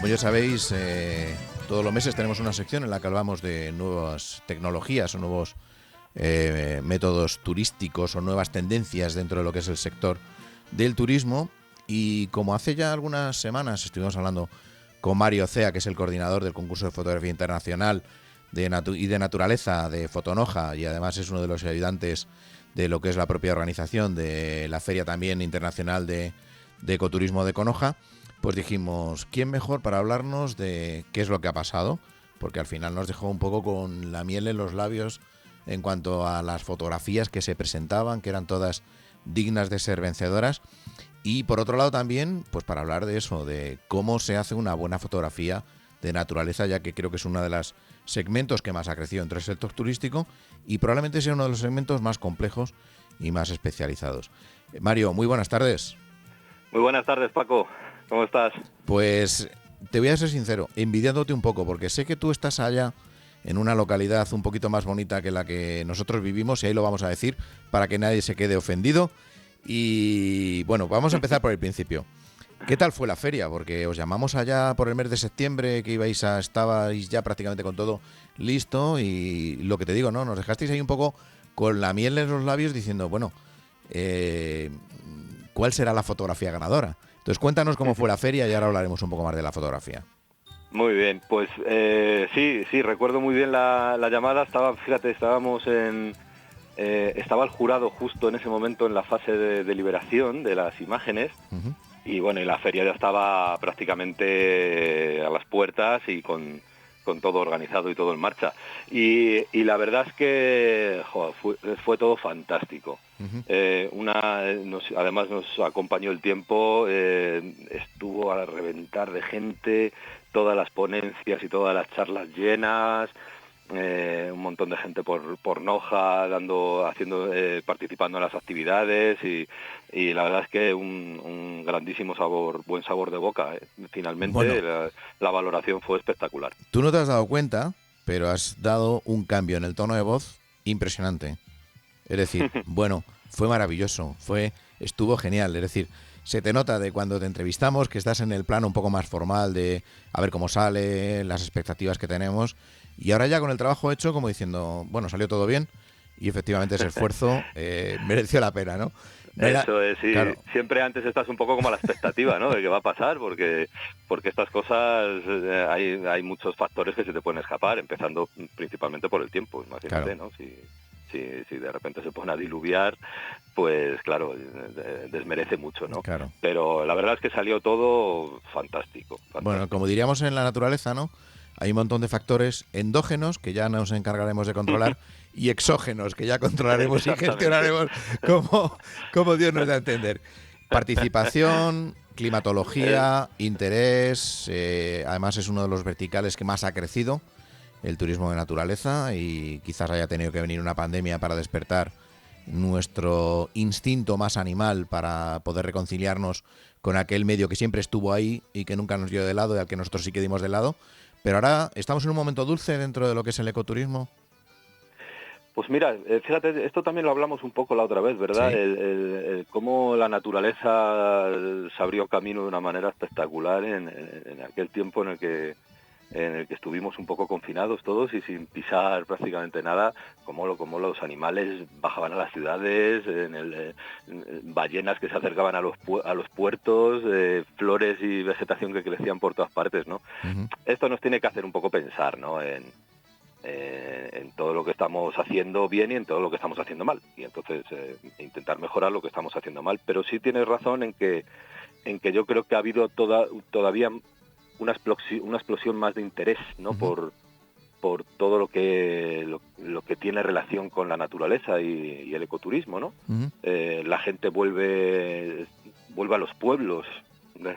Como ya sabéis, todos los meses tenemos una sección en la que hablamos de nuevas tecnologías o nuevos métodos turísticos o nuevas tendencias dentro de lo que es el sector del turismo. Y como hace ya algunas semanas estuvimos hablando con Mario Cea, que es el coordinador del concurso de fotografía internacional y de naturaleza de Fotonoja, y además es uno de los ayudantes de lo que es la propia organización de la feria también internacional de ecoturismo de Conoja, pues dijimos, ¿quién mejor para hablarnos de qué es lo que ha pasado? Porque al final nos dejó un poco con la miel en los labios en cuanto a las fotografías que se presentaban, que eran todas dignas de ser vencedoras. Y por otro lado también, pues para hablar de eso, de cómo se hace una buena fotografía de naturaleza, ya que creo que es uno de los segmentos que más ha crecido entre el sector turístico y probablemente sea uno de los segmentos más complejos y más especializados. Mario, muy buenas tardes. Muy buenas tardes, Paco. ¿Cómo estás? Pues te voy a ser sincero, envidiándote un poco, porque sé que tú estás allá en una localidad un poquito más bonita que la que nosotros vivimos, y ahí lo vamos a decir para que nadie se quede ofendido. Y bueno, vamos a empezar por el principio. ¿Qué tal fue la feria? Porque os llamamos allá por el mes de septiembre, que estabais ya prácticamente con todo listo, y lo que te digo, ¿no? Nos dejasteis ahí un poco con la miel en los labios diciendo, bueno, ¿cuál será la fotografía ganadora? Entonces cuéntanos cómo fue la feria y ahora hablaremos un poco más de la fotografía. Muy bien, pues sí, recuerdo muy bien la llamada. Estaba el jurado justo en ese momento en la fase de deliberación de las imágenes. Uh-huh. Y bueno, y la feria ya estaba prácticamente a las puertas y con todo organizado y todo en marcha. Y la verdad es que fue todo fantástico. Uh-huh. Además nos acompañó el tiempo, estuvo a reventar de gente, todas las ponencias y todas las charlas llenas. Un montón de gente por Noja participando en las actividades y la verdad es que un grandísimo buen sabor de boca. Finalmente, bueno, la valoración fue espectacular. Tú no te has dado cuenta, pero has dado un cambio en el tono de voz impresionante. Es decir, bueno, fue maravilloso, estuvo genial. Es decir, se te nota de cuando te entrevistamos que estás en el plano un poco más formal de a ver cómo sale, las expectativas que tenemos. Y ahora ya con el trabajo hecho, como diciendo, bueno, salió todo bien y efectivamente ese esfuerzo mereció la pena, ¿no? Eso es, sí. Claro. Siempre antes estás un poco como a la expectativa, ¿no? De qué va a pasar, porque estas cosas hay muchos factores que se te pueden escapar, empezando principalmente por el tiempo, imagínate, Claro. ¿no? Si de repente se pone a diluviar, pues claro, desmerece mucho, ¿no? Claro. Pero la verdad es que salió todo fantástico. Bueno, como diríamos en la naturaleza, ¿no? Hay un montón de factores endógenos que ya nos encargaremos de controlar y exógenos que ya controlaremos y gestionaremos como Dios nos da a entender. Participación, climatología, interés, además es uno de los verticales que más ha crecido, el turismo de naturaleza, y quizás haya tenido que venir una pandemia para despertar nuestro instinto más animal para poder reconciliarnos con aquel medio que siempre estuvo ahí y que nunca nos dio de lado y al que nosotros sí que dimos de lado. Pero ahora estamos en un momento dulce dentro de lo que es el ecoturismo. Pues mira, fíjate, esto también lo hablamos un poco la otra vez, ¿verdad? Sí. Cómo la naturaleza se abrió camino de una manera espectacular en aquel tiempo en el que estuvimos un poco confinados todos y sin pisar prácticamente nada, como los animales bajaban a las ciudades, ballenas que se acercaban a los puertos, flores y vegetación que crecían por todas partes, ¿no? Uh-huh. Esto nos tiene que hacer un poco pensar, ¿no? En todo lo que estamos haciendo bien y en todo lo que estamos haciendo mal, y entonces intentar mejorar lo que estamos haciendo mal. Pero sí tienes razón en que yo creo que ha habido todavía una explosión más de interés, ¿no? Uh-huh. por todo lo que tiene relación con la naturaleza y el ecoturismo, ¿no? Uh-huh. La gente vuelve a los pueblos.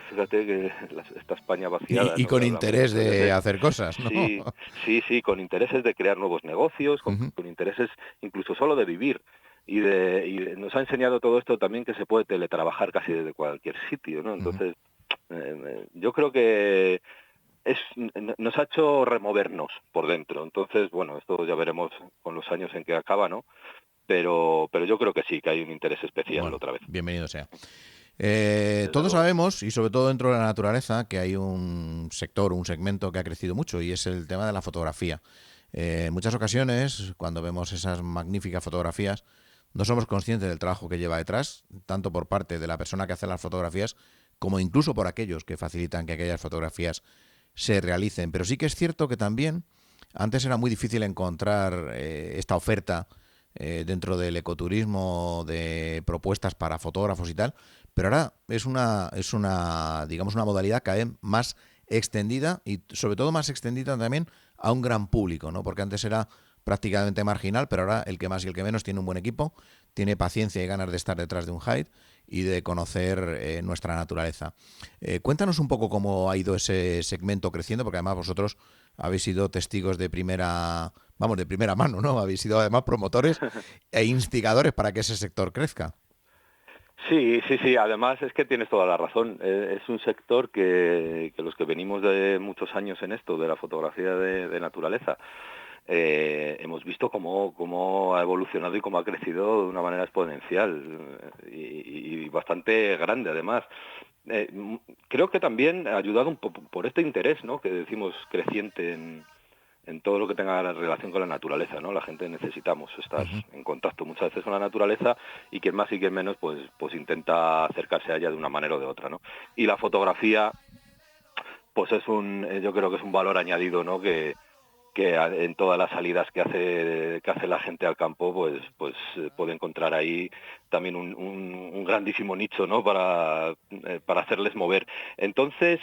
Fíjate que esta España vaciada, Y ¿no? con interés de hacer cosas, ¿no? Sí, con intereses de crear nuevos negocios, Uh-huh. con intereses incluso solo de vivir. Y nos ha enseñado todo esto también que se puede teletrabajar casi desde cualquier sitio, ¿no? Entonces, yo creo que nos ha hecho removernos por dentro. Entonces, bueno, esto ya veremos con los años en que acaba, ¿no? Pero yo creo que sí, que hay un interés especial, Bueno, otra vez. bienvenido sea. desde Todos luego. sabemos, y sobre todo dentro de la naturaleza, que hay un sector, un segmento que ha crecido mucho y es el tema de la fotografía. En muchas ocasiones, cuando vemos esas magníficas fotografías, no somos conscientes del trabajo que lleva detrás, tanto por parte de la persona que hace las fotografías, como incluso por aquellos que facilitan que aquellas fotografías se realicen. Pero sí que es cierto que también antes era muy difícil encontrar esta oferta dentro del ecoturismo de propuestas para fotógrafos y tal, pero ahora es una digamos una modalidad cada vez más extendida y sobre todo más extendida también a un gran público, ¿no? Porque antes era prácticamente marginal, pero ahora el que más y el que menos tiene un buen equipo, tiene paciencia y ganas de estar detrás de un hide y de conocer nuestra naturaleza. Cuéntanos un poco cómo ha ido ese segmento creciendo, porque además vosotros habéis sido testigos de primera, vamos, de primera mano, ¿no? Habéis sido además promotores e instigadores para que ese sector crezca. Sí, sí, sí. Además es que tienes toda la razón. Es un sector que los que venimos de muchos años en esto, de la fotografía de naturaleza, hemos visto cómo ha evolucionado y cómo ha crecido de una manera exponencial y bastante grande además. Creo que también ha ayudado un poco por este interés, ¿no? Que decimos creciente en todo lo que tenga relación con la naturaleza, ¿no? La gente necesitamos estar Uh-huh. en contacto muchas veces con la naturaleza y quien más y quien menos pues intenta acercarse a ella de una manera o de otra, ¿no? Y la fotografía pues yo creo que es un valor añadido, ¿no? Que en todas las salidas que hace la gente al campo pues puede encontrar ahí también un grandísimo nicho, ¿no? Para hacerles mover. Entonces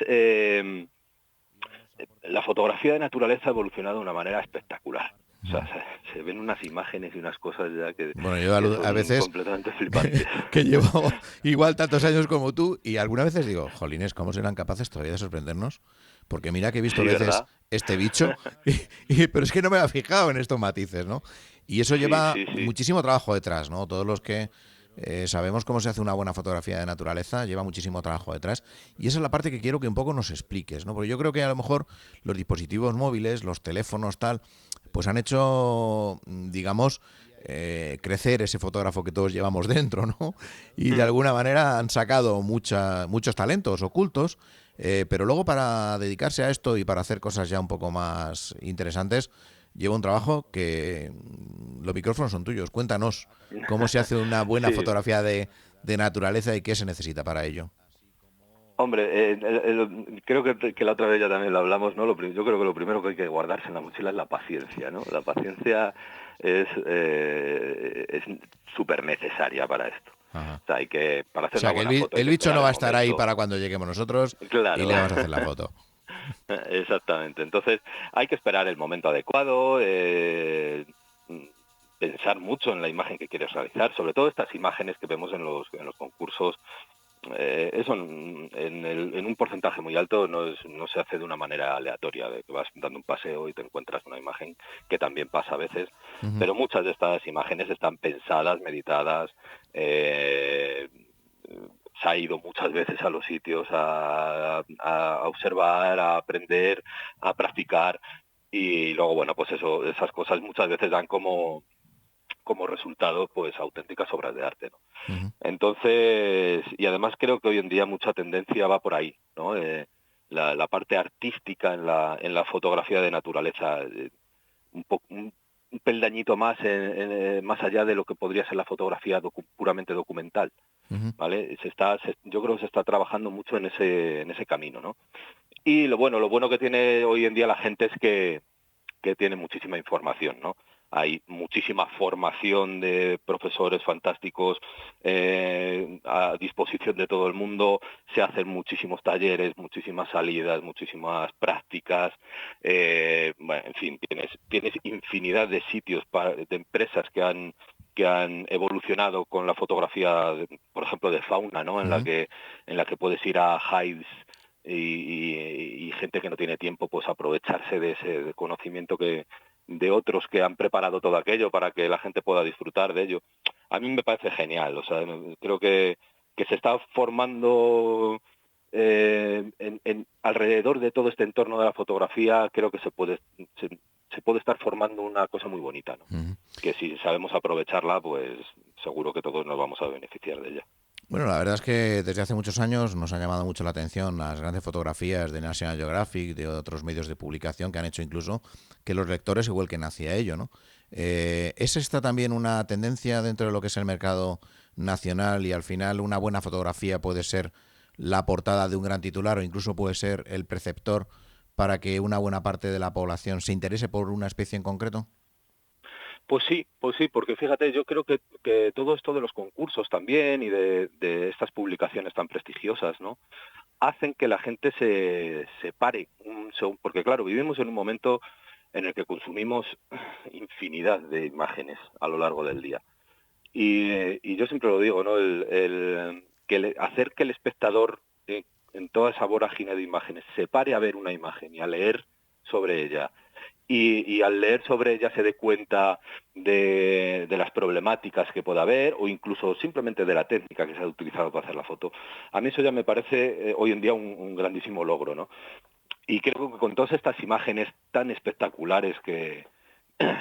la fotografía de naturaleza ha evolucionado de una manera espectacular. O sea, se ven unas imágenes y unas cosas ya Bueno, yo que a son veces completamente flipantes. que llevo igual tantos años como tú y algunas veces digo, jolines, ¿cómo serán capaces todavía de sorprendernos? Porque mira que he visto Sí, veces ¿verdad? este bicho, pero es que no me había fijado en estos matices, ¿no? Y eso Sí, lleva sí, sí. muchísimo trabajo detrás, ¿no? Todos los que sabemos cómo se hace una buena fotografía de naturaleza, lleva muchísimo trabajo detrás. Y esa es la parte que quiero que un poco nos expliques, ¿no? Porque yo creo que a lo mejor los dispositivos móviles, los teléfonos, tal, pues han hecho, digamos, crecer ese fotógrafo que todos llevamos dentro, ¿no? Y de Mm. alguna manera han sacado muchos talentos ocultos, pero luego para dedicarse a esto y para hacer cosas ya un poco más interesantes, lleva un trabajo que los micrófonos son tuyos. Cuéntanos cómo se hace una buena Sí. fotografía de naturaleza y qué se necesita para ello. Hombre, creo que la otra vez ya también lo hablamos, ¿no? Yo creo que lo primero que hay que guardarse en la mochila es la paciencia, ¿no? La paciencia es súper necesaria para esto. Ajá. O sea, para O hacer una sea, que buena foto hay el que bicho esperar no va el a estar ahí momento. para cuando lleguemos nosotros y Claro. le vamos a hacer la foto. Exactamente. Entonces, hay que esperar el momento adecuado, pensar mucho en la imagen que quieres realizar, sobre todo estas imágenes que vemos en los concursos. Eso en un porcentaje muy alto no se hace de una manera aleatoria, de que vas dando un paseo y te encuentras una imagen, que también pasa a veces, Uh-huh. pero muchas de estas imágenes están pensadas, meditadas, eh, se ha ido muchas veces a los sitios a observar, a aprender, a practicar y luego, bueno, pues esas cosas muchas veces dan como resultado pues auténticas obras de arte, ¿no? Uh-huh. Entonces, y además creo que hoy en día mucha tendencia va por ahí, ¿no? La parte artística en la fotografía de naturaleza, un peldañito más más allá de lo que podría ser la fotografía puramente documental, Uh-huh. ¿vale? Yo creo que se está trabajando mucho en ese camino, ¿no? Y lo bueno que tiene hoy en día la gente es que tiene muchísima información, ¿no? Hay muchísima formación de profesores fantásticos a disposición de todo el mundo, se hacen muchísimos talleres, muchísimas salidas, muchísimas prácticas, bueno, en fin, tienes infinidad de sitios de empresas que han evolucionado con la fotografía, por ejemplo, de fauna, ¿no? En la Uh-huh. que puedes ir a hives y gente que no tiene tiempo pues aprovecharse de ese conocimiento de otros que han preparado todo aquello para que la gente pueda disfrutar de ello. A mí me parece genial, o sea, creo que se está formando alrededor de todo este entorno de la fotografía, creo que se puede estar formando una cosa muy bonita, ¿no? Uh-huh. Que si sabemos aprovecharla, pues seguro que todos nos vamos a beneficiar de ella. Bueno, la verdad es que desde hace muchos años nos han llamado mucho la atención las grandes fotografías de National Geographic, de otros medios de publicación que han hecho incluso que los lectores se vuelquen hacia ello, ¿no? ¿Es esta también una tendencia dentro de lo que es el mercado nacional y al final una buena fotografía puede ser la portada de un gran titular o incluso puede ser el preceptor para que una buena parte de la población se interese por una especie en concreto? Pues sí, porque fíjate, yo creo que todo esto de los concursos también y de estas publicaciones tan prestigiosas, ¿no? Hacen que la gente se pare, porque claro, vivimos en un momento en el que consumimos infinidad de imágenes a lo largo del día. Y yo siempre lo digo, ¿no? Hacer que el espectador, en toda esa vorágine de imágenes, se pare a ver una imagen y a leer sobre ella, y al leer sobre ella se dé cuenta de las problemáticas que pueda haber o incluso simplemente de la técnica que se ha utilizado para hacer la foto. A mí eso ya me parece hoy en día un grandísimo logro, ¿no? Y creo que con todas estas imágenes tan espectaculares que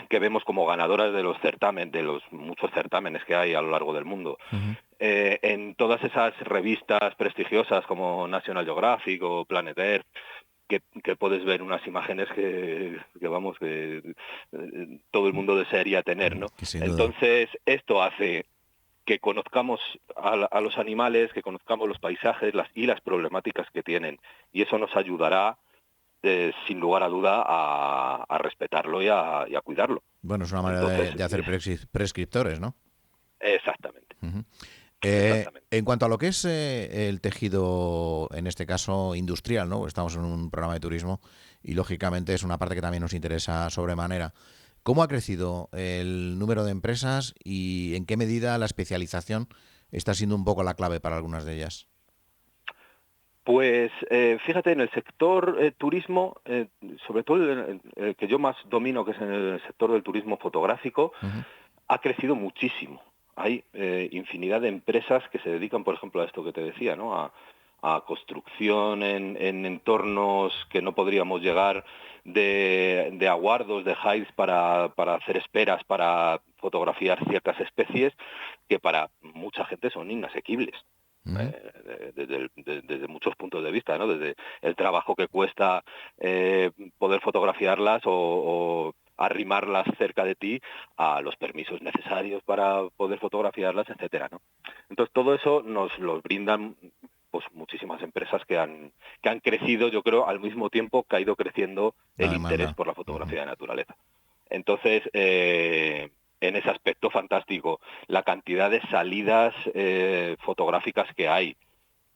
vemos como ganadoras de los certámenes, de los muchos certámenes que hay a lo largo del mundo, Ujú. en todas esas revistas prestigiosas como National Geographic o Planet Earth, que puedes ver unas imágenes que vamos, que todo el mundo desearía tener, ¿no? Que sin duda. Entonces, esto hace que conozcamos a los animales, que conozcamos los paisajes y las problemáticas que tienen. Y eso nos ayudará, sin lugar a duda, a respetarlo y a cuidarlo. Bueno, es una manera Entonces, de hacer prescriptores, ¿no? exactamente, Ujú. exactamente. En cuanto a lo que es el tejido, en este caso industrial, ¿no? Estamos en un programa de turismo y lógicamente es una parte que también nos interesa sobremanera. ¿Cómo ha crecido el número de empresas y en qué medida la especialización está siendo un poco la clave para algunas de ellas? Pues fíjate, en el sector turismo, sobre todo el que yo más domino, que es en el sector del turismo fotográfico, Ujú. ha crecido muchísimo. Hay infinidad de empresas que se dedican, por ejemplo, a esto que te decía, ¿no? A construcción en entornos que no podríamos llegar, de aguardos, de hides para hacer esperas, para fotografiar ciertas especies que para mucha gente son inasequibles. Ujú. Desde muchos puntos de vista, ¿no? Desde el trabajo que cuesta poder fotografiarlas o arrimarlas cerca de ti, a los permisos necesarios para poder fotografiarlas, etcétera, ¿no? Entonces todo eso nos lo brindan pues muchísimas empresas que han crecido, yo creo, al mismo tiempo que ha ido creciendo La el interés demanda. por la Ujú. fotografía de naturaleza. Entonces, en ese aspecto fantástico, la cantidad de salidas fotográficas que hay,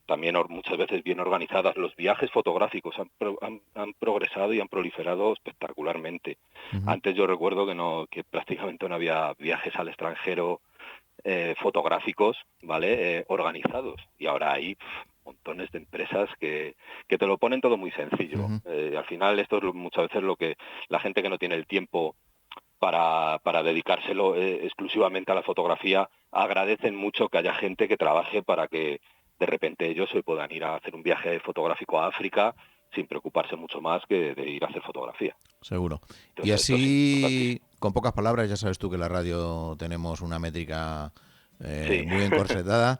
también muchas veces bien organizadas, los viajes fotográficos han progresado y han proliferado espectacularmente. Ujú. Antes yo recuerdo que prácticamente no había viajes al extranjero fotográficos, ¿vale? Organizados. Y ahora hay montones de empresas que te lo ponen todo muy sencillo. Ujú. Al final esto es muchas veces lo que la gente que no tiene el tiempo para dedicárselo exclusivamente a la fotografía, agradecen mucho que haya gente que trabaje para que de repente ellos se puedan ir a hacer un viaje fotográfico a África sin preocuparse mucho más que de ir a hacer fotografía. Seguro. Y Entonces esto es así, importantísimo. con pocas palabras, ya sabes tú que en la radio tenemos una métrica Sí. muy encorsetada.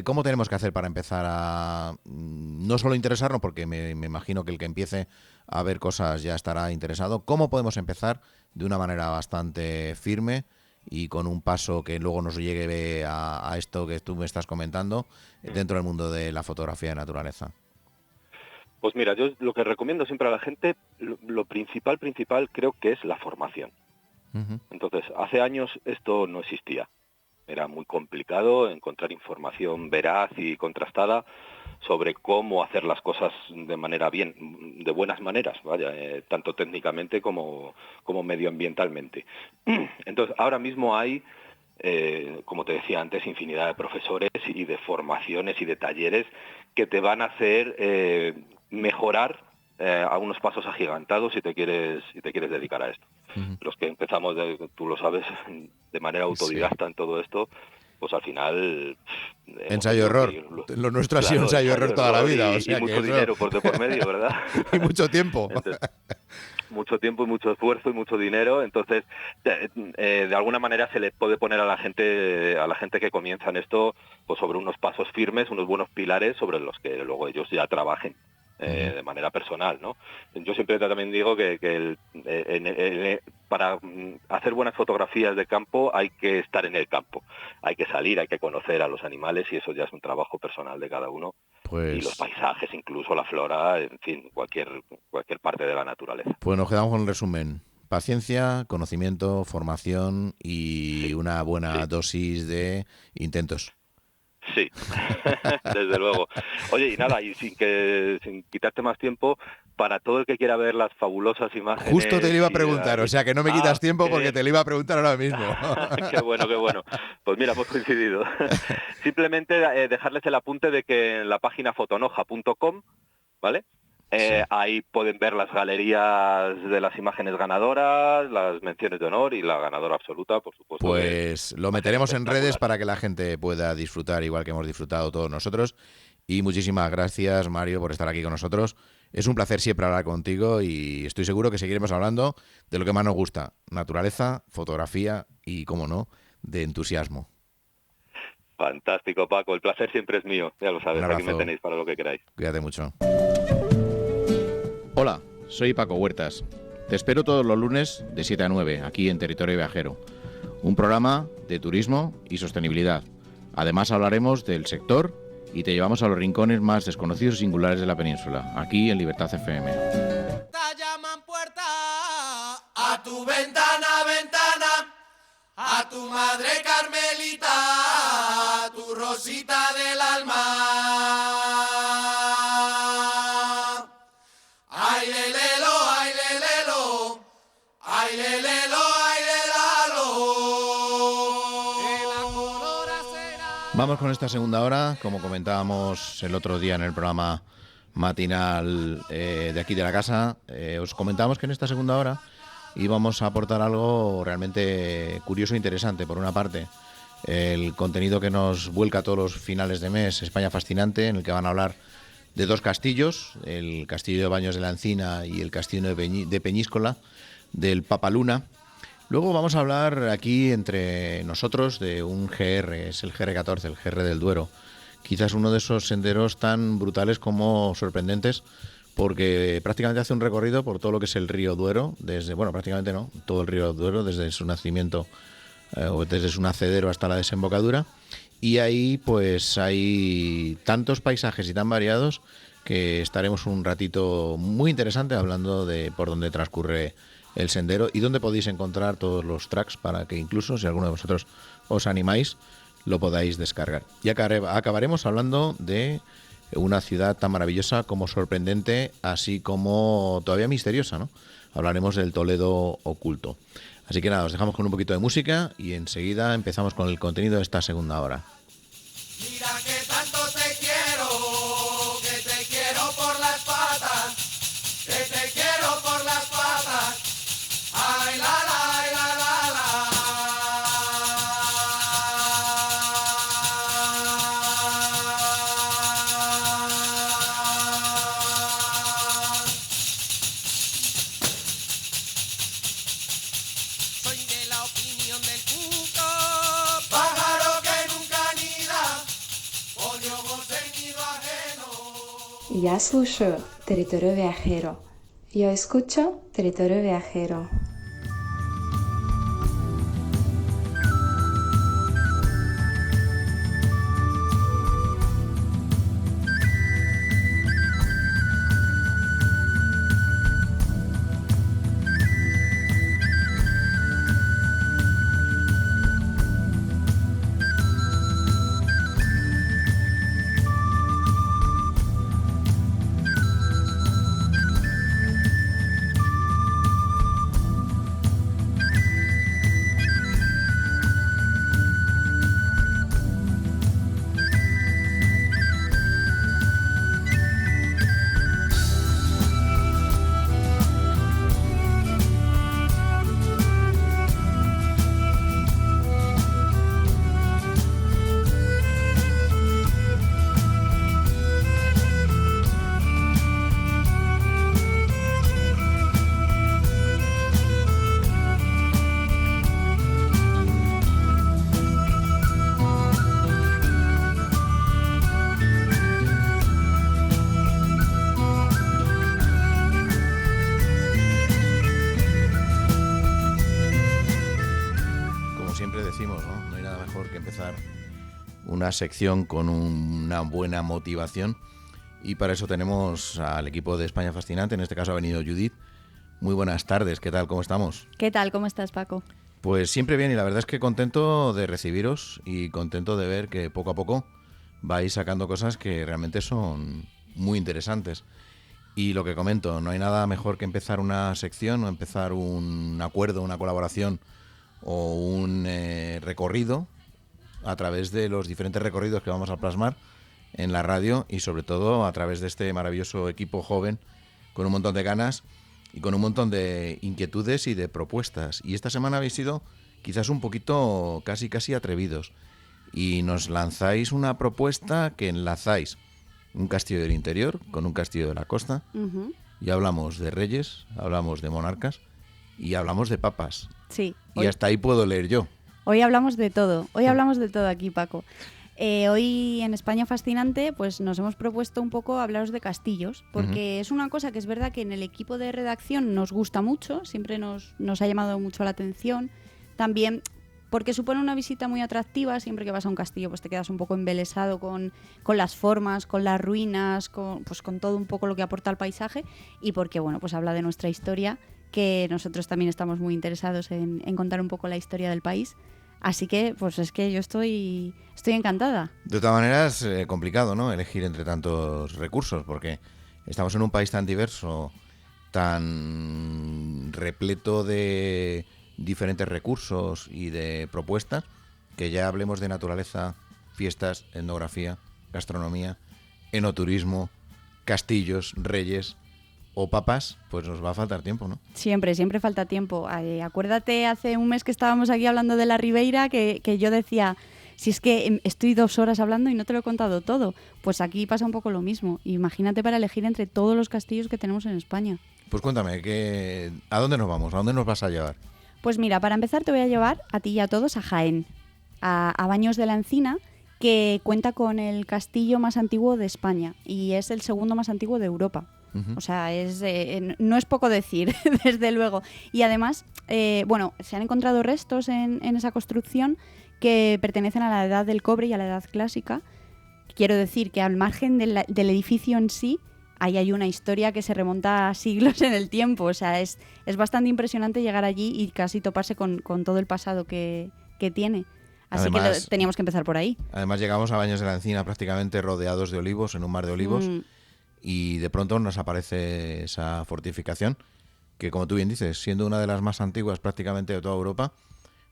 ¿Cómo tenemos que hacer para empezar a no solo interesarnos, porque me imagino que el que empiece a ver cosas ya estará interesado? ¿Cómo podemos empezar de una manera bastante firme y con un paso que luego nos llegue a esto que tú me estás comentando dentro del mundo de la fotografía de naturaleza? Pues mira, yo lo que recomiendo siempre a la gente, lo principal creo que es la formación. Ujú. Entonces, hace años esto no existía. Era muy complicado encontrar información veraz y contrastada sobre cómo hacer las cosas de manera bien, de buenas maneras, vaya, tanto técnicamente como medioambientalmente. Entonces, ahora mismo hay, como te decía antes, infinidad de profesores y de formaciones y de talleres que te van a hacer mejorar a unos pasos agigantados si te quieres dedicar a esto. Ujú. Los que empezamos, tú lo sabes, de manera Sí. autodidacta en todo esto, pues al final hemos tenido que Ensayo-error. ir, Lo nuestro ha sido claro, ensayo-error ensayo, toda la error vida, o y sea que mucho eso... dinero por de por medio, ¿verdad? y mucho tiempo. Entonces, mucho tiempo y mucho esfuerzo y mucho dinero. Entonces, de alguna manera se le puede poner a la gente que comienza en esto, pues sobre unos pasos firmes, unos buenos pilares sobre los que luego ellos ya trabajen de manera personal, ¿no? Yo siempre también digo que para hacer buenas fotografías de campo hay que estar en el campo, hay que salir, hay que conocer a los animales, y eso ya es un trabajo personal de cada uno. Pues, y los paisajes, incluso la flora, en fin, cualquier parte de la naturaleza. pues nos quedamos con el resumen. Paciencia, conocimiento, formación y una buena dosis de intentos. Sí, desde luego. Oye, y nada, y sin quitarte más tiempo, para todo el que quiera ver las fabulosas imágenes... Justo te lo iba a preguntar, o sea que no me quitas tiempo porque te lo iba a preguntar ahora mismo. Qué bueno, qué bueno. Pues mira, hemos coincidido. Simplemente dejarles el apunte de que en la página fotonoja.com, ¿vale? Sí. Ahí pueden ver las galerías de las imágenes ganadoras, las menciones de honor y la ganadora absoluta, por supuesto. Pues lo meteremos en redes para que la gente pueda disfrutar igual que hemos disfrutado todos nosotros. Y muchísimas gracias, Mario, por estar aquí con nosotros. Es un placer siempre hablar contigo y estoy seguro que seguiremos hablando de lo que más nos gusta: naturaleza, fotografía y, cómo no, de entusiasmo. Fantástico, Paco. El placer siempre es mío. Ya lo sabes, aquí me tenéis para lo que queráis. Cuídate mucho. Hola, soy Paco Huertas. Te espero todos los lunes de 7 a 9, aquí en Territorio Viajero. Un programa de turismo y sostenibilidad. Además hablaremos del sector y te llevamos a los rincones más desconocidos y singulares de la península, aquí en Libertad FM. Llaman puerta, a tu ventana, ventana, a tu madre Carmelita, a tu Rosita del alma. Ay, lelelo, ay, lelelo, ay, lelelo, ay, lelalo. Vamos con esta segunda hora, como comentábamos el otro día en el programa matinal de aquí de la casa. Os comentábamos que en esta segunda hora íbamos a aportar algo realmente curioso e interesante. Por una parte, el contenido que nos vuelca todos los finales de mes, España Fascinante, en el que van a hablar de dos castillos, el castillo de Baños de la Encina y el castillo de Peñíscola, del Papaluna. Luego vamos a hablar aquí entre nosotros de un GR, es el GR14, el GR del Duero. Quizás uno de esos senderos tan brutales como sorprendentes, porque prácticamente hace un recorrido por todo lo que es el río Duero, prácticamente no, todo el río Duero, desde su nacimiento o desde su nacedero hasta la desembocadura. Y ahí pues hay tantos paisajes y tan variados que estaremos un ratito muy interesante hablando de por dónde transcurre el sendero y dónde podéis encontrar todos los tracks para que incluso si alguno de vosotros os animáis lo podáis descargar. Y acabaremos hablando de una ciudad tan maravillosa como sorprendente, así como todavía misteriosa, ¿no? Hablaremos del Toledo oculto. Así que nada, os dejamos con un poquito de música y enseguida empezamos con el contenido de esta segunda hora. Mira que tanto te quiero por las patas, que te quiero por las patas. Ay, la, la, ay, la, la, Soy de la opinión del cuco, pájaro que nunca anida, pollo voz en nido ajeno. Я слушаю Territorio Viajero. Yo escucho Territorio Viajero. siempre decimos, ¿no? No hay nada mejor que empezar una sección con una buena motivación, y para eso tenemos al equipo de España Fascinante. En este caso ha venido Judith. Muy buenas tardes, ¿qué tal? ¿Cómo estamos? ¿Qué tal? ¿Cómo estás, Paco? Pues siempre bien, y la verdad es que contento de recibiros y contento de ver que poco a poco vais sacando cosas que realmente son muy interesantes. Y lo que comento, no hay nada mejor que empezar una sección o empezar un acuerdo, una colaboración o un recorrido a través de los diferentes recorridos que vamos a plasmar en la radio, y sobre todo a través de este maravilloso equipo joven con un montón de ganas y con un montón de inquietudes y de propuestas. Y esta semana habéis sido quizás un poquito casi atrevidos y nos lanzáis una propuesta que enlazáis un castillo del interior con un castillo de la costa. Y hablamos de reyes, hablamos de monarcas y hablamos de papas. Sí. Y hasta ahí puedo leer yo. Hoy hablamos de todo. Hoy hablamos de todo aquí, Paco. Hoy en España Fascinante pues nos hemos propuesto un poco hablaros de castillos, porque es una cosa que es verdad que en el equipo de redacción nos gusta mucho, siempre nos ha llamado mucho la atención. También porque supone una visita muy atractiva. Siempre que vas a un castillo pues te quedas un poco embelesado con las formas, con las ruinas, con todo un poco lo que aporta al paisaje, y porque bueno, pues habla de nuestra historia, que nosotros también estamos muy interesados en contar un poco la historia del país. Así que, pues es que yo estoy encantada. De todas maneras, complicado, ¿no? Elegir entre tantos recursos, porque estamos en un país tan diverso, tan repleto de diferentes recursos y de propuestas, que ya hablemos de naturaleza, fiestas, etnografía, gastronomía, enoturismo, castillos, reyes o papas, pues nos va a faltar tiempo, ¿no? Siempre falta tiempo. Acuérdate, hace un mes que estábamos aquí hablando de la Ribeira, que yo decía, si es que estoy 2 horas hablando y no te lo he contado todo. Pues aquí pasa un poco lo mismo. Imagínate para elegir entre todos los castillos que tenemos en España. Pues cuéntame, ¿a dónde nos vamos? ¿A dónde nos vas a llevar? Pues mira, para empezar te voy a llevar a ti y a todos a Jaén, a Baños de la Encina, que cuenta con el castillo más antiguo de España y es el segundo más antiguo de Europa. O sea, no es poco decir, desde luego. Y además, se han encontrado restos en esa construcción que pertenecen a la edad del cobre y a la edad clásica. Quiero decir que al margen del edificio en sí, ahí hay una historia que se remonta a siglos en el tiempo. O sea, es bastante impresionante llegar allí y casi toparse con todo el pasado que tiene. Así además, que teníamos que empezar por ahí. Además llegamos a Baños de la Encina prácticamente rodeados de olivos, en un mar de olivos. Y de pronto nos aparece esa fortificación que, como tú bien dices, siendo una de las más antiguas prácticamente de toda Europa,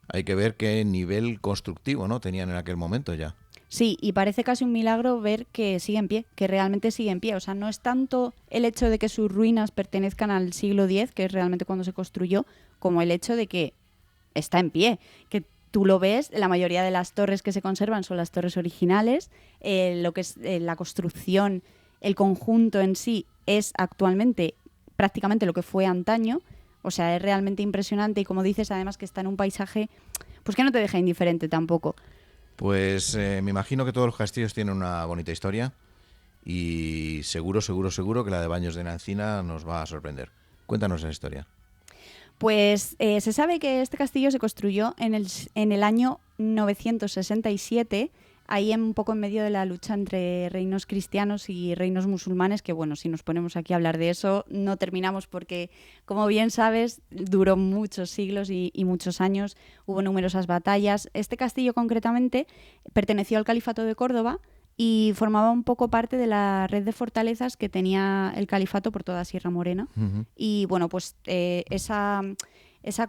hay que ver qué nivel constructivo, ¿no?, tenían en aquel momento ya. Sí, y parece casi un milagro ver que sigue en pie, que realmente sigue en pie. O sea, no es tanto el hecho de que sus ruinas pertenezcan al siglo X, que es realmente cuando se construyó, como el hecho de que está en pie, que tú lo ves, la mayoría de las torres que se conservan son las torres originales, lo que es la construcción. El conjunto en sí es actualmente prácticamente lo que fue antaño. O sea, es realmente impresionante y, como dices, además que está en un paisaje pues que no te deja indiferente tampoco. Pues me imagino que todos los castillos tienen una bonita historia y seguro que la de Baños de la Encina nos va a sorprender. Cuéntanos esa historia. Pues se sabe que este castillo se construyó en el año 967, ahí un poco en medio de la lucha entre reinos cristianos y reinos musulmanes, que bueno, si nos ponemos aquí a hablar de eso no terminamos porque, como bien sabes, duró muchos siglos y muchos años, hubo numerosas batallas. Este castillo concretamente perteneció al Califato de Córdoba y formaba un poco parte de la red de fortalezas que tenía el califato por toda Sierra Morena. Y bueno, pues esa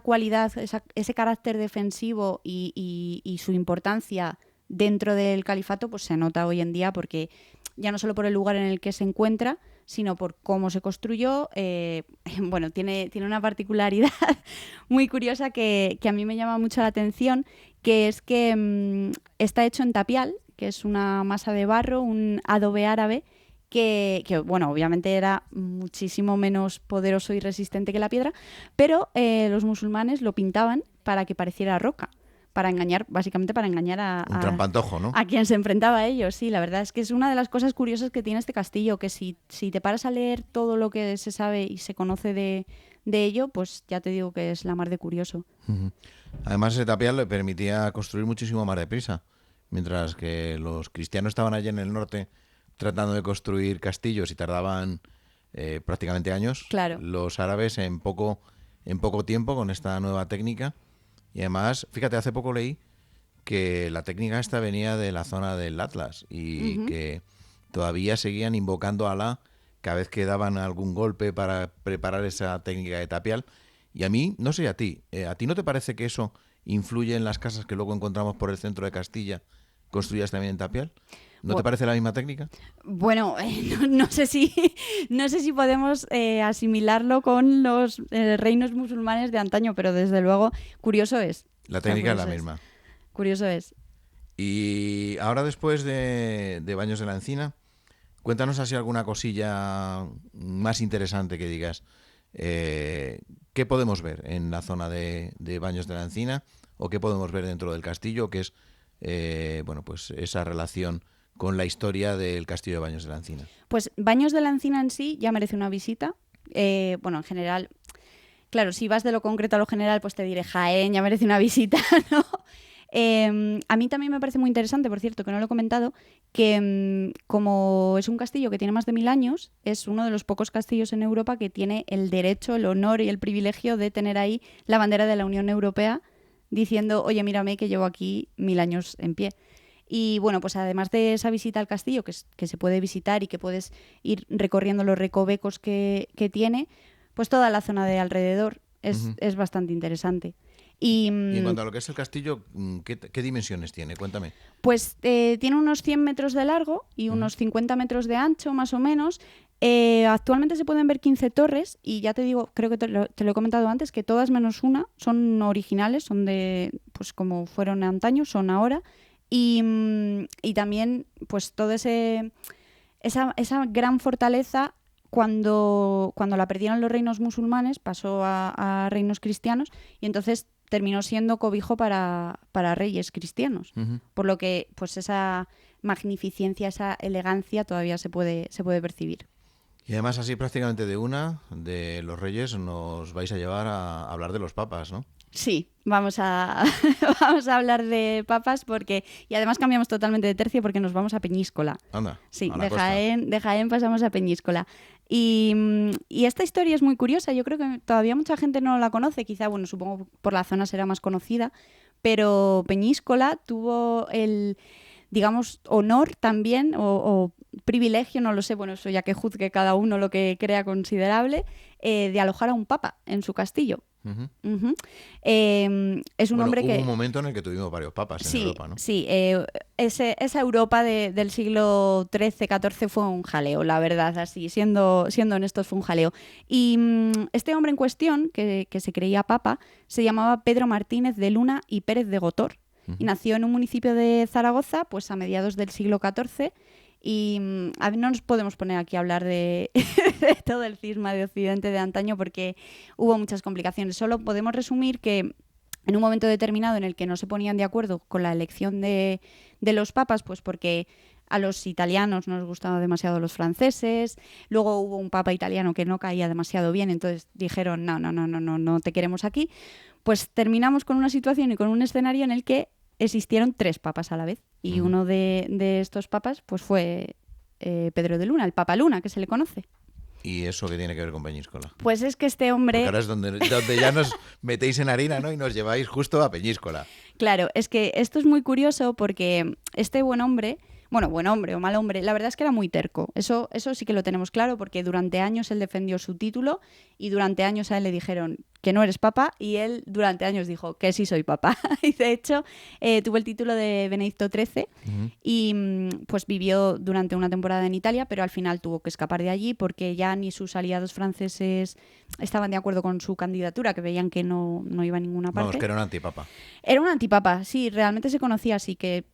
cualidad, ese carácter defensivo y su importancia dentro del califato pues se nota hoy en día, porque ya no solo por el lugar en el que se encuentra, sino por cómo se construyó. Bueno, tiene una particularidad muy curiosa que a mí me llama mucho la atención, que es que está hecho en tapial, que es una masa de barro, un adobe árabe, que bueno, obviamente era muchísimo menos poderoso y resistente que la piedra, pero los musulmanes lo pintaban para que pareciera roca, básicamente para engañar un trampantojo, ¿no?, a quien se enfrentaba a ellos. Sí, la verdad es que es una de las cosas curiosas que tiene este castillo, que si te paras a leer todo lo que se sabe y se conoce de de ello, pues ya te digo que es la mar de curioso. Ujú. Además, ese tapial le permitía construir muchísimo más deprisa. Mientras que los cristianos estaban allí en el norte tratando de construir castillos y tardaban prácticamente años, Claro. los árabes en poco tiempo con esta nueva técnica. Y además, fíjate, hace poco leí que la técnica esta venía de la zona del Atlas y que todavía seguían invocando a Alá cada vez que daban algún golpe para preparar esa técnica de tapial. Y a mí, no sé a ti no te parece que eso influye en las casas que luego encontramos por el centro de Castilla, construidas también en tapial? ¿No te parece la misma técnica? Bueno, no sé si podemos asimilarlo con los reinos musulmanes de antaño, pero desde luego curioso es. La técnica es la curioso misma. Curioso es. Y ahora, después de Baños de la Encina, cuéntanos así alguna cosilla más interesante que digas. ¿Qué podemos ver en la zona de Baños de la Encina? ¿O qué podemos ver dentro del castillo? Que es pues esa relación con la historia del castillo de Baños de la Encina. Pues Baños de la Encina en sí ya merece una visita. En general, claro, si vas de lo concreto a lo general, pues te diré Jaén, ya merece una visita, ¿no? A mí también me parece muy interesante, por cierto, que no lo he comentado, que como es un castillo que tiene más de 1000 años, es uno de los pocos castillos en Europa que tiene el derecho, el honor y el privilegio de tener ahí la bandera de la Unión Europea diciendo, oye, mírame que llevo aquí 1000 años en pie. Y bueno, pues además de esa visita al castillo, que se puede visitar y que puedes ir recorriendo los recovecos que tiene, pues toda la zona de alrededor es bastante interesante. Y en cuanto a lo que es el castillo, ¿qué dimensiones tiene? Cuéntame. Pues tiene unos 100 metros de largo y unos 50 metros de ancho, más o menos. Actualmente se pueden ver 15 torres y ya te digo, creo que te lo he comentado antes, que todas menos una son originales, son de, pues como fueron antaño, son ahora. Y también, pues toda esa gran fortaleza, cuando la perdieron los reinos musulmanes, pasó a reinos cristianos y entonces terminó siendo cobijo para reyes cristianos. Por lo que, pues esa magnificencia, esa elegancia todavía se puede percibir. Y además, así prácticamente de los reyes nos vais a llevar a hablar de los papas, ¿no? Sí, vamos a hablar de papas y además cambiamos totalmente de tercio porque nos vamos a Peñíscola. Anda, sí, a la de Jaén pasamos a Peñíscola. Y esta historia es muy curiosa, yo creo que todavía mucha gente no la conoce, quizá, bueno, supongo por la zona será más conocida, pero Peñíscola tuvo el, digamos, honor también o privilegio, no lo sé, bueno, eso ya que juzgue cada uno lo que crea considerable, de alojar a un papa en su castillo. Es un hombre que... Hubo un momento en el que tuvimos varios papas en Europa, ¿no? Sí, esa Europa del siglo XIII-XIV fue un jaleo, la verdad, así, siendo honestos, fue un jaleo. Y este hombre en cuestión, que se creía papa, se llamaba Pedro Martínez de Luna y Pérez de Gotor, y nació en un municipio de Zaragoza, pues a mediados del siglo XIV. Y no nos podemos poner aquí a hablar de todo el cisma de Occidente de antaño porque hubo muchas complicaciones. Solo podemos resumir que en un momento determinado en el que no se ponían de acuerdo con la elección de los papas, pues porque a los italianos no les gustaban demasiado los franceses, luego hubo un papa italiano que no caía demasiado bien, entonces dijeron no te queremos aquí, pues terminamos con una situación y con un escenario en el que existieron 3 papas a la vez y uno de estos papas pues fue Pedro de Luna, el Papa Luna, que se le conoce. ¿Y eso qué tiene que ver con Peñíscola? Pues es que este hombre... Porque ahora es donde ya nos metéis en harina, ¿no? Y nos lleváis justo a Peñíscola. Claro, es que esto es muy curioso porque este buen hombre o mal hombre, la verdad es que era muy terco. Eso sí que lo tenemos claro porque durante años él defendió su título y durante años a él le dijeron que no eres papa y él durante años dijo que sí soy papa. Y de hecho tuvo el título de Benedicto XIII y pues vivió durante una temporada en Italia, pero al final tuvo que escapar de allí porque ya ni sus aliados franceses estaban de acuerdo con su candidatura, que veían que no iba a ninguna parte. Vamos, que era un antipapa. Era un antipapa, sí, realmente se conocía así, que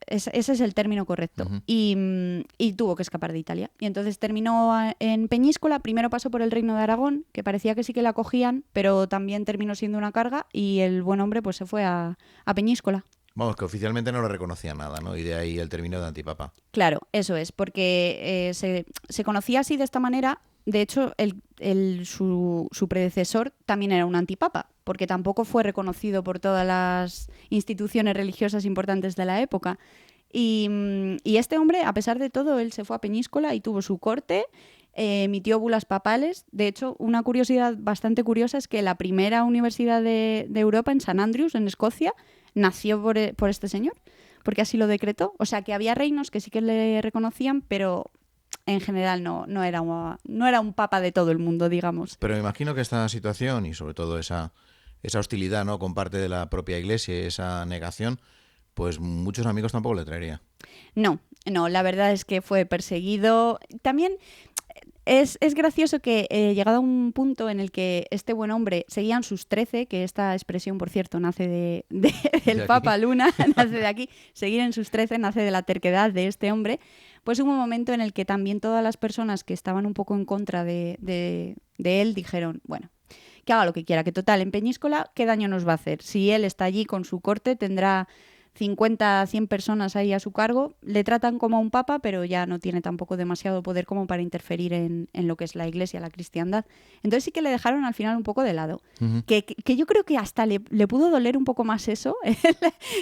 ese es el término correcto. Y tuvo que escapar de Italia. Y entonces terminó en Peñíscola. Primero pasó por el Reino de Aragón, que parecía que sí que la acogían, pero también terminó siendo una carga y el buen hombre pues se fue a Peñíscola. Vamos, que oficialmente no le reconocía nada, ¿no? Y de ahí el término de antipapa. Claro, eso es, porque se conocía así de esta manera de hecho, su predecesor también era un antipapa, porque tampoco fue reconocido por todas las instituciones religiosas importantes de la época. Y este hombre, a pesar de todo, él se fue a Peñíscola y tuvo su corte, emitió bulas papales. De hecho, una curiosidad bastante curiosa es que la primera universidad de Europa, en St. Andrews, en Escocia, nació por este señor, porque así lo decretó. O sea, que había reinos que sí que le reconocían, pero en general no era un papa de todo el mundo, digamos. Pero me imagino que esta situación y sobre todo esa hostilidad, ¿no?, con parte de la propia Iglesia, esa negación, pues muchos amigos tampoco le traería. No, la verdad es que fue perseguido. También es gracioso que llegado a un punto en el que este buen hombre seguían sus 13, que esta expresión, por cierto, nace del Papa Luna, nace de aquí, seguir en sus 13 nace de la terquedad de este hombre, pues hubo un momento en el que también todas las personas que estaban un poco en contra de él dijeron, bueno, que haga lo que quiera, que total, en Peñíscola, ¿qué daño nos va a hacer? Si él está allí con su corte, tendrá 50, 100 personas ahí a su cargo, le tratan como a un papa, pero ya no tiene tampoco demasiado poder como para interferir en lo que es la Iglesia, la cristiandad. Entonces sí que le dejaron al final un poco de lado. Uh-huh. Que yo creo que hasta le pudo doler un poco más eso,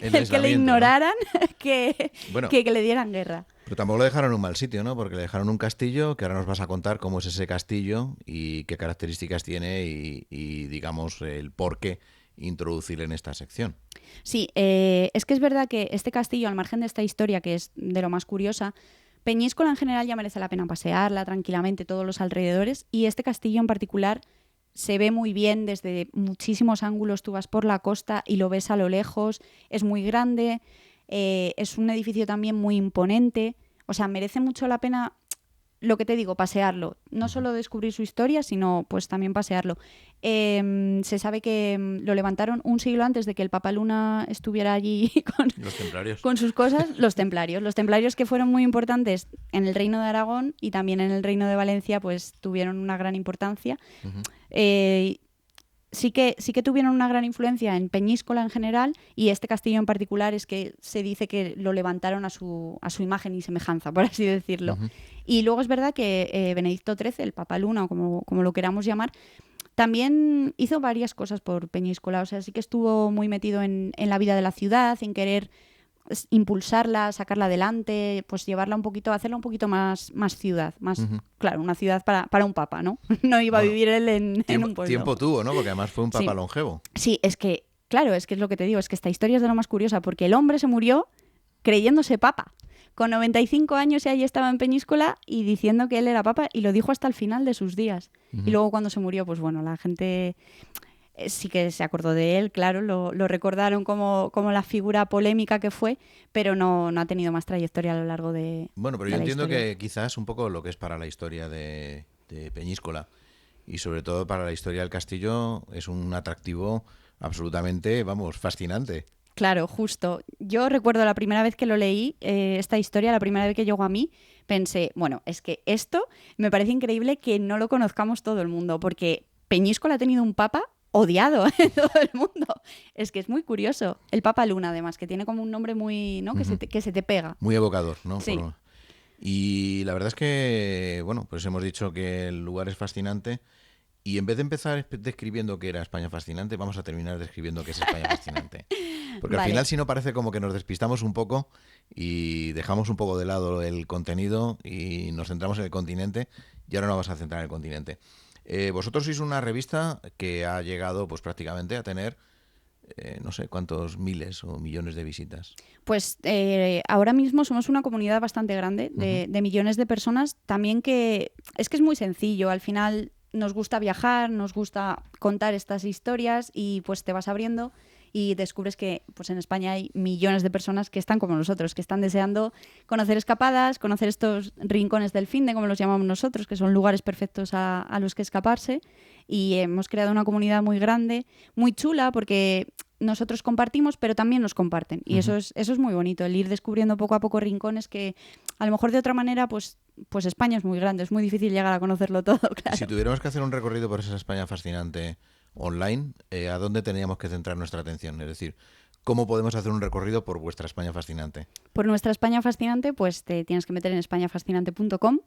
el que le ignoraran, ¿no? que le dieran guerra. Pero tampoco le dejaron en un mal sitio, ¿no? Porque le dejaron un castillo, que ahora nos vas a contar cómo es ese castillo y qué características tiene y digamos, el por qué introducir en esta sección. Sí, es que es verdad que este castillo, al margen de esta historia, que es de lo más curiosa, Peñíscola en general ya merece la pena pasearla tranquilamente, todos los alrededores, y este castillo en particular se ve muy bien desde muchísimos ángulos. Tú vas por la costa y lo ves a lo lejos, es muy grande, es un edificio también muy imponente, o sea, merece mucho la pena, lo que te digo, pasearlo. No solo descubrir su historia, sino pues también pasearlo. Se sabe que lo levantaron un siglo antes de que el Papa Luna estuviera allí con sus cosas, los templarios que fueron muy importantes en el Reino de Aragón y también en el Reino de Valencia, pues tuvieron una gran importancia. Uh-huh. Sí que tuvieron una gran influencia en Peñíscola en general, y este castillo en particular es que se dice que lo levantaron a su imagen y semejanza, por así decirlo. Uh-huh. Y luego es verdad que Benedicto XIII, el Papa Luna, o como lo queramos llamar, también hizo varias cosas por Peñíscola. O sea, sí que estuvo muy metido en la vida de la ciudad, en querer impulsarla, sacarla adelante, pues llevarla un poquito, hacerla un poquito más ciudad, más, uh-huh. Claro, una ciudad para un papa, ¿no? No iba a vivir él en un pueblo. Tiempo tuvo, ¿no? Porque además fue un papa longevo. Sí, es que es lo que te digo, es que esta historia es de lo más curiosa, porque el hombre se murió creyéndose papa. Con 95 años y ahí estaba en Peñíscola y diciendo que él era papa, y lo dijo hasta el final de sus días. Uh-huh. Y luego cuando se murió, pues bueno, la gente sí que se acordó de él, claro, lo recordaron como la figura polémica que fue, pero no ha tenido más trayectoria a lo largo de Bueno, pero yo entiendo historia. Que quizás un poco lo que es para la historia de Peñíscola y sobre todo para la historia del castillo es un atractivo absolutamente, fascinante. Claro, justo. Yo recuerdo la primera vez que lo leí, esta historia, la primera vez que llegó a mí, pensé, bueno, es que esto me parece increíble que no lo conozcamos todo el mundo, porque Peñíscola ha tenido un papa odiado en todo el mundo. Es que es muy curioso. El Papa Luna, además, que tiene como un nombre muy, ¿no? Uh-huh. que se te pega. Muy evocador, ¿no? Sí. Y la verdad es que, bueno, pues hemos dicho que el lugar es fascinante. Y en vez de empezar describiendo que era España fascinante, vamos a terminar describiendo que es España fascinante. Porque al final, si no, parece como que nos despistamos un poco y dejamos un poco de lado el contenido y nos centramos en el continente, y ahora nos vamos a centrar en el continente. Vosotros sois una revista que ha llegado pues prácticamente a tener no sé cuántos miles o millones de visitas. Pues ahora mismo somos una comunidad bastante grande de millones de personas. También que es muy sencillo. Al final nos gusta viajar, nos gusta contar estas historias y pues te vas abriendo y descubres que pues en España hay millones de personas que están como nosotros, que están deseando conocer escapadas, conocer estos rincones del finde, como los llamamos nosotros, que son lugares perfectos a los que escaparse. Y hemos creado una comunidad muy grande, muy chula, porque nosotros compartimos, pero también nos comparten. Y eso es muy bonito, el ir descubriendo poco a poco rincones que a lo mejor de otra manera, pues España es muy grande, es muy difícil llegar a conocerlo todo, claro. Si tuviéramos que hacer un recorrido por esa España fascinante online, ¿a dónde teníamos que centrar nuestra atención? Es decir, ¿cómo podemos hacer un recorrido por vuestra España fascinante? Por nuestra España fascinante, pues te tienes que meter en españafascinante.com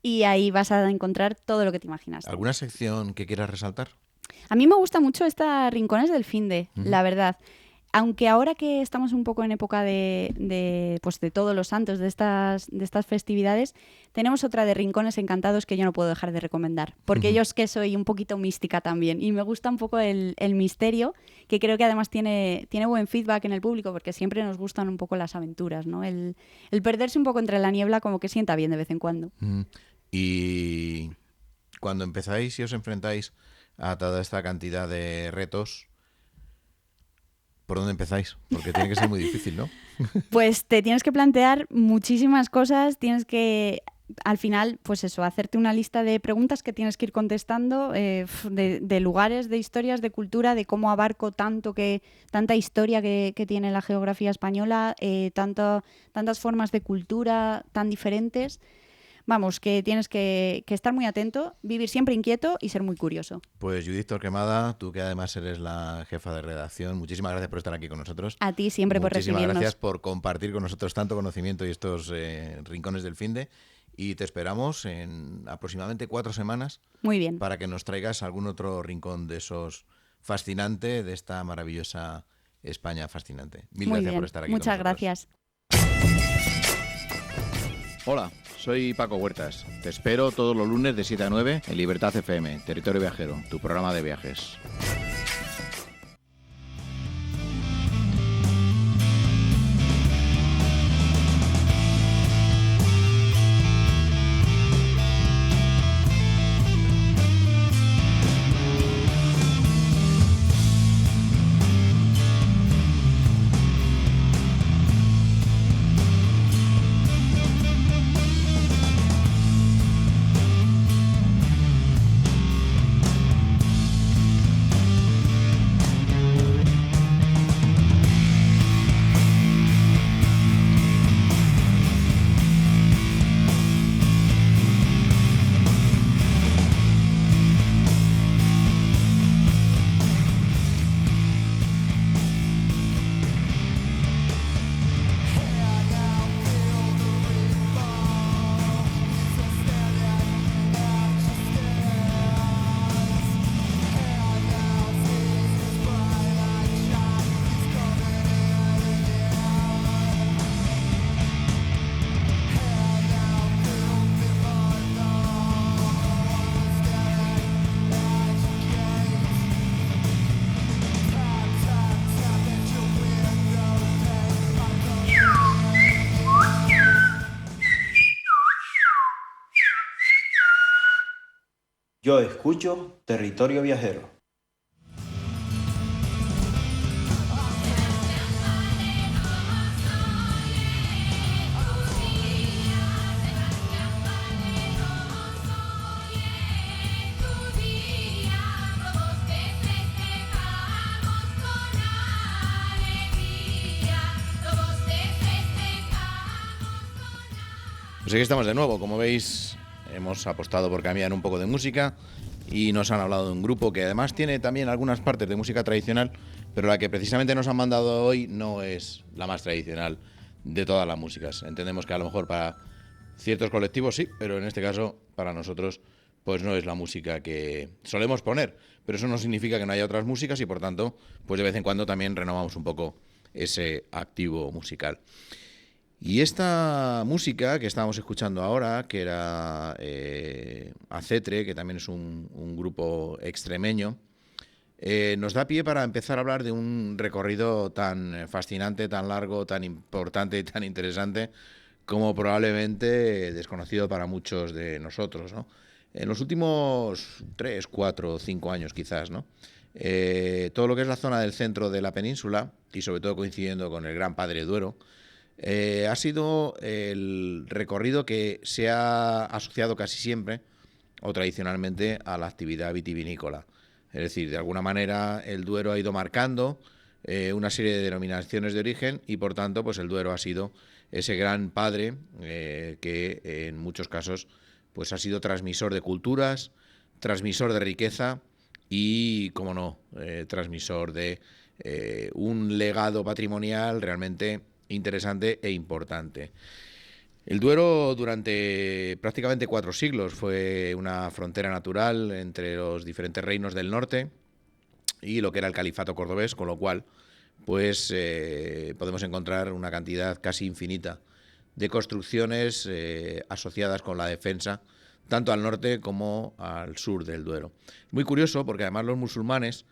y ahí vas a encontrar todo lo que te imaginas. ¿Alguna sección que quieras resaltar? A mí me gusta mucho estas rincones del finde, Ujú. la verdad. Aunque ahora que estamos un poco en época pues de todos los santos, de estas festividades, tenemos otra de Rincones Encantados que yo no puedo dejar de recomendar. Porque yo es que soy un poquito mística también y me gusta un poco el misterio, que creo que además tiene buen feedback en el público porque siempre nos gustan un poco las aventuras, ¿no? El perderse un poco entre la niebla como que sienta bien de vez en cuando. Y cuando empezáis y os enfrentáis a toda esta cantidad de retos, ¿por dónde empezáis? Porque tiene que ser muy difícil, ¿no? Pues te tienes que plantear muchísimas cosas, tienes que, al final, pues eso, hacerte una lista de preguntas que tienes que ir contestando, de lugares, de historias, de cultura, de cómo abarco tanta historia que tiene la geografía española, tantas formas de cultura tan diferentes. Vamos, que tienes que estar muy atento, vivir siempre inquieto y ser muy curioso. Pues Judith Torquemada, tú que además eres la jefa de redacción, muchísimas gracias por estar aquí con nosotros. A ti siempre por Muchísimas recibirnos. gracias por compartir con nosotros tanto conocimiento y estos rincones del finde. Y te esperamos en aproximadamente 4 semanas Muy bien. para que nos traigas algún otro rincón de esos fascinante, de esta maravillosa España fascinante. Mil Muy gracias bien. por estar aquí Muchas con nosotros. gracias. Hola, soy Paco Huertas. Te espero todos los lunes de 7 a 9 en Libertad FM, Territorio Viajero, tu programa de viajes. Yo escucho Territorio Viajero. Pues aquí estamos de nuevo, como veis hemos apostado por cambiar un poco de música y nos han hablado de un grupo que además tiene también algunas partes de música tradicional, pero la que precisamente nos han mandado hoy no es la más tradicional de todas las músicas. Entendemos que a lo mejor para ciertos colectivos sí, pero en este caso para nosotros pues no es la música que solemos poner, pero eso no significa que no haya otras músicas y por tanto pues de vez en cuando también renovamos un poco ese activo musical. Y esta música que estábamos escuchando ahora, que era Acetre, que también es un grupo extremeño, nos da pie para empezar a hablar de un recorrido tan fascinante, tan largo, tan importante y tan interesante como probablemente desconocido para muchos de nosotros, ¿no? En los últimos 3, 4, 5 años quizás, ¿no? Todo lo que es la zona del centro de la península, y sobre todo coincidiendo con el Gran Padre Duero, ha sido el recorrido que se ha asociado casi siempre o tradicionalmente a la actividad vitivinícola. Es decir, de alguna manera el Duero ha ido marcando una serie de denominaciones de origen y por tanto pues el Duero ha sido ese gran padre que en muchos casos pues ha sido transmisor de culturas, transmisor de riqueza y, como no, transmisor de un legado patrimonial realmente interesante e importante. El Duero durante prácticamente 4 siglos fue una frontera natural entre los diferentes reinos del norte y lo que era el califato cordobés, con lo cual pues podemos encontrar una cantidad casi infinita de construcciones asociadas con la defensa tanto al norte como al sur del Duero. Muy curioso porque además los musulmanes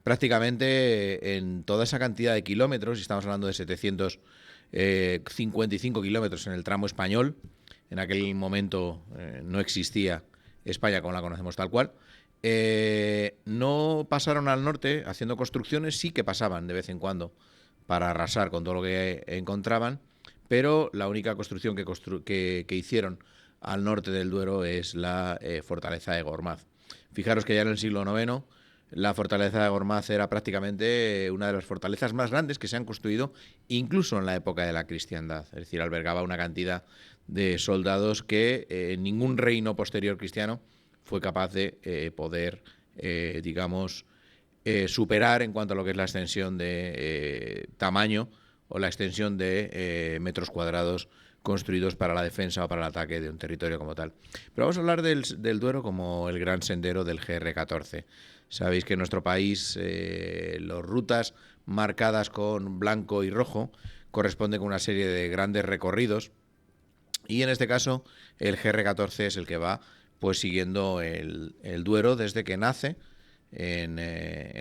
prácticamente en toda esa cantidad de kilómetros, y estamos hablando de 755 kilómetros en el tramo español, en aquel momento no existía España como la conocemos tal cual, no pasaron al norte haciendo construcciones, sí que pasaban de vez en cuando para arrasar con todo lo que encontraban, pero la única construcción que hicieron al norte del Duero es la fortaleza de Gormaz. Fijaros que ya en el siglo IX la fortaleza de Gormaz era prácticamente una de las fortalezas más grandes que se han construido incluso en la época de la cristiandad. Es decir, albergaba una cantidad de soldados que ningún reino posterior cristiano fue capaz de poder, superar en cuanto a lo que es la extensión de tamaño o la extensión de metros cuadrados construidos para la defensa o para el ataque de un territorio como tal. Pero vamos a hablar del Duero como el gran sendero del GR14. Sabéis que en nuestro país las rutas marcadas con blanco y rojo corresponden con una serie de grandes recorridos y en este caso el GR14 es el que va pues siguiendo el Duero desde que nace en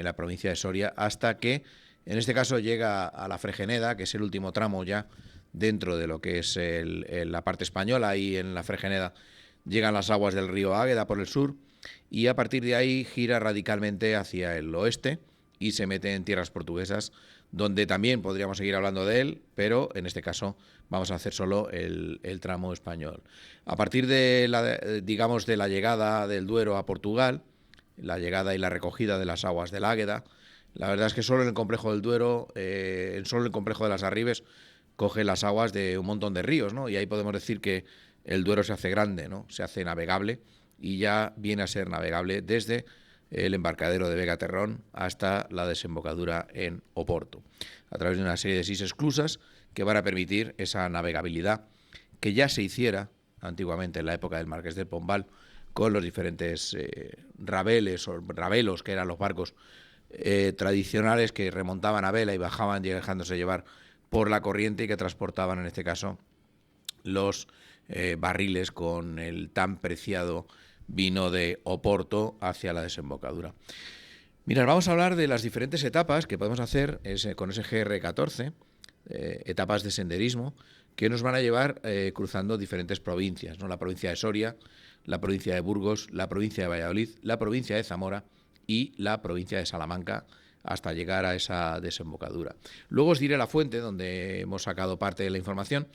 la provincia de Soria hasta que en este caso llega a la Fregeneda, que es el último tramo ya dentro de lo que es la parte española, y en la Fregeneda llegan las aguas del río Águeda por el sur y a partir de ahí gira radicalmente hacia el oeste y se mete en tierras portuguesas, donde también podríamos seguir hablando de él, pero en este caso vamos a hacer solo el tramo español. A partir de la llegada del Duero a Portugal, la llegada y la recogida de las aguas del Águeda, la verdad es que solo en el complejo del Duero, solo el complejo de las Arribes, coge las aguas de un montón de ríos, ¿no? Y ahí podemos decir que el Duero se hace grande, ¿no? Se hace navegable y ya viene a ser navegable desde el embarcadero de Vega-Terrón hasta la desembocadura en Oporto, a través de una serie de 6 esclusas que van a permitir esa navegabilidad que ya se hiciera antiguamente en la época del Marqués del Pombal con los diferentes rabeles o rabelos, que eran los barcos tradicionales que remontaban a vela y bajaban dejándose llevar por la corriente y que transportaban en este caso los barriles con el tan preciado vino de Oporto hacia la desembocadura. Mirad, vamos a hablar de las diferentes etapas que podemos hacer con ese GR14, etapas de senderismo que nos van a llevar cruzando diferentes provincias, ¿no? La provincia de Soria, la provincia de Burgos, la provincia de Valladolid, la provincia de Zamora y la provincia de Salamanca, hasta llegar a esa desembocadura. Luego os diré la fuente donde hemos sacado parte de la información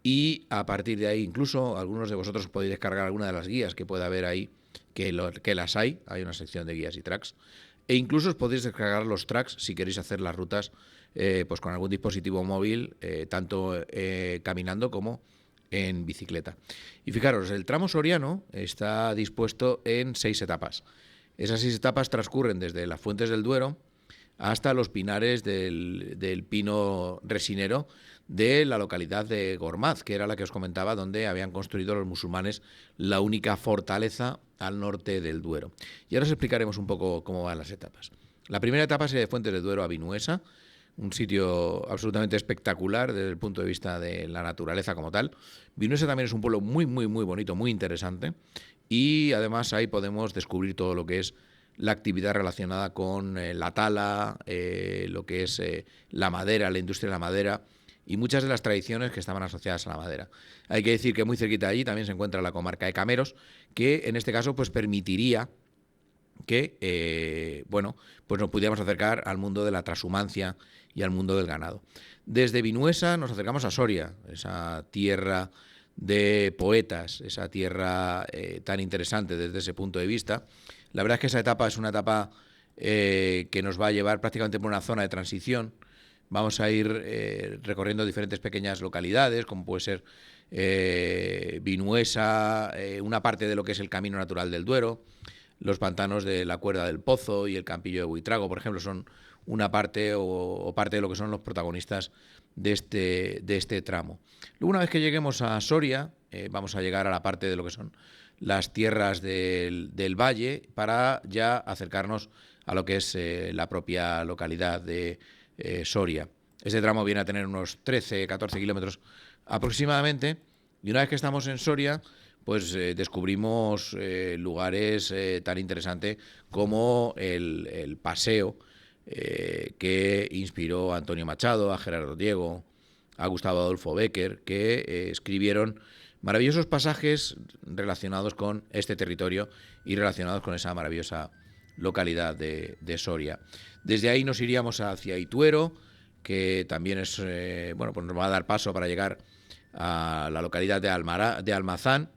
y a partir de ahí incluso algunos de vosotros podéis descargar alguna de las guías que pueda haber ahí, que las hay una sección de guías y tracks, e incluso os podéis descargar los tracks si queréis hacer las rutas pues con algún dispositivo móvil, tanto caminando como en bicicleta. Y fijaros, el tramo soriano está dispuesto en 6 etapas. Esas 6 etapas transcurren desde las Fuentes del Duero hasta los pinares del pino resinero de la localidad de Gormaz, que era la que os comentaba, donde habían construido los musulmanes la única fortaleza al norte del Duero. Y ahora os explicaremos un poco cómo van las etapas. La primera etapa es de Fuentes del Duero a Vinuesa, un sitio absolutamente espectacular desde el punto de vista de la naturaleza como tal. Vinuesa también es un pueblo muy, muy, muy bonito, muy interesante, y además ahí podemos descubrir todo lo que es la actividad relacionada con la tala, lo que es la madera, la industria de la madera y muchas de las tradiciones que estaban asociadas a la madera. Hay que decir que muy cerquita de allí también se encuentra la comarca de Cameros, que en este caso pues permitiría que pues nos pudiéramos acercar al mundo de la trashumancia y al mundo del ganado. Desde Vinuesa nos acercamos a Soria, esa tierra de poetas, esa tierra tan interesante desde ese punto de vista. La verdad es que esa etapa es una etapa que nos va a llevar prácticamente por una zona de transición. Vamos a ir recorriendo diferentes pequeñas localidades, como puede ser Vinuesa, una parte de lo que es el Camino Natural del Duero, los pantanos de la Cuerda del Pozo y el Campillo de Buitrago, por ejemplo, son una parte o parte de lo que son los protagonistas de este tramo. Luego, una vez que lleguemos a Soria, vamos a llegar a la parte de lo que son las tierras del valle para ya acercarnos a lo que es la propia localidad de Soria. Este tramo viene a tener unos 13-14 kilómetros aproximadamente, y una vez que estamos en Soria, pues descubrimos lugares tan interesantes como el paseo que inspiró a Antonio Machado, a Gerardo Diego, a Gustavo Adolfo Bécquer, que escribieron maravillosos pasajes relacionados con este territorio y relacionados con esa maravillosa localidad de Soria. Desde ahí nos iríamos hacia Ituero, que también es pues nos va a dar paso para llegar a la localidad de Almazán.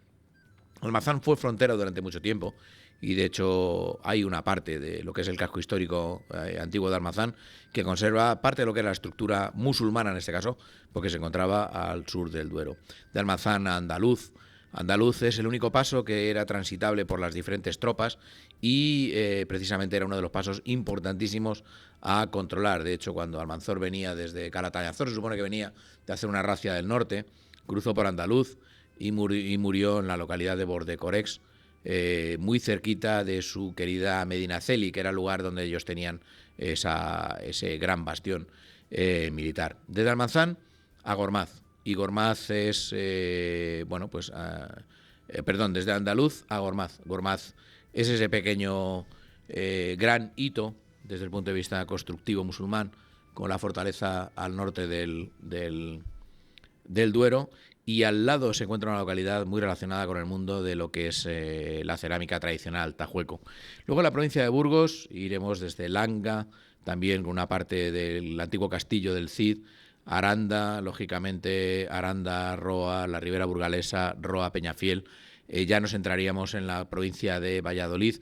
Almazán fue frontera durante mucho tiempo y de hecho hay una parte de lo que es el casco histórico antiguo de Almazán que conserva parte de lo que era la estructura musulmana en este caso, porque se encontraba al sur del Duero. De Almazán a Andaluz. Andaluz es el único paso que era transitable por las diferentes tropas y precisamente era uno de los pasos importantísimos a controlar. De hecho, cuando Almanzor venía desde Calatañazor, se supone que venía de hacer una racia del norte, cruzó por Andaluz y murió en la localidad de Bordecorex, muy cerquita de su querida Medinaceli, que era el lugar donde ellos tenían ese gran bastión militar. Desde Almanzán a Gormaz. Y Gormaz es, desde Andaluz a Gormaz. Gormaz es ese pequeño gran hito desde el punto de vista constructivo musulmán, con la fortaleza al norte del Duero, y al lado se encuentra una localidad muy relacionada con el mundo de lo que es la cerámica tradicional, Tajueco. Luego en la provincia de Burgos iremos desde Langa, también con una parte del antiguo castillo del Cid, Aranda, lógicamente, Aranda, Roa, la Ribera Burgalesa, Roa, Peñafiel. Ya nos entraríamos en la provincia de Valladolid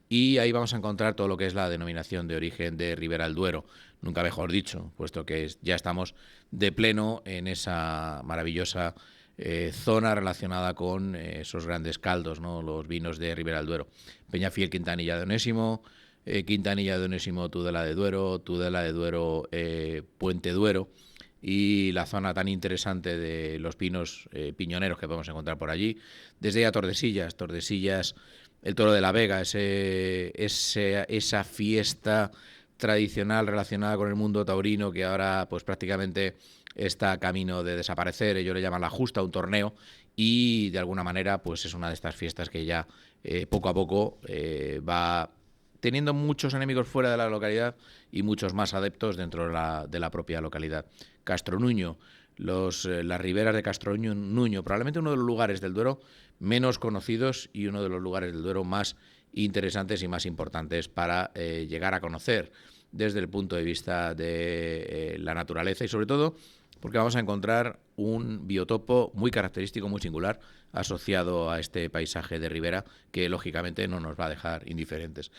y ahí vamos a encontrar todo lo que es la denominación de origen de Ribera del Duero, nunca mejor dicho, puesto que ya estamos de pleno en esa maravillosa zona relacionada con esos grandes caldos, ¿no? Los vinos de Ribera del Duero. Peñafiel, Quintanilla de Onésimo, Quintanilla de Onésimo, Tudela de Duero, Puente Duero, y la zona tan interesante de los pinos piñoneros que podemos encontrar por allí. Desde ahí a Tordesillas, el Toro de la Vega, esa fiesta tradicional relacionada con el mundo taurino que ahora pues prácticamente está camino de desaparecer. Ellos le llaman la justa, un torneo, y de alguna manera pues es una de estas fiestas que ya poco a poco va teniendo muchos enemigos fuera de la localidad y muchos más adeptos dentro de la propia localidad. Castronuño, las riberas de Castronuño, probablemente uno de los lugares del Duero menos conocidos y uno de los lugares del Duero más interesantes y más importantes para llegar a conocer desde el punto de vista de la naturaleza, y sobre todo porque vamos a encontrar un biotopo muy característico, muy singular, asociado a este paisaje de ribera que lógicamente no nos va a dejar indiferentes.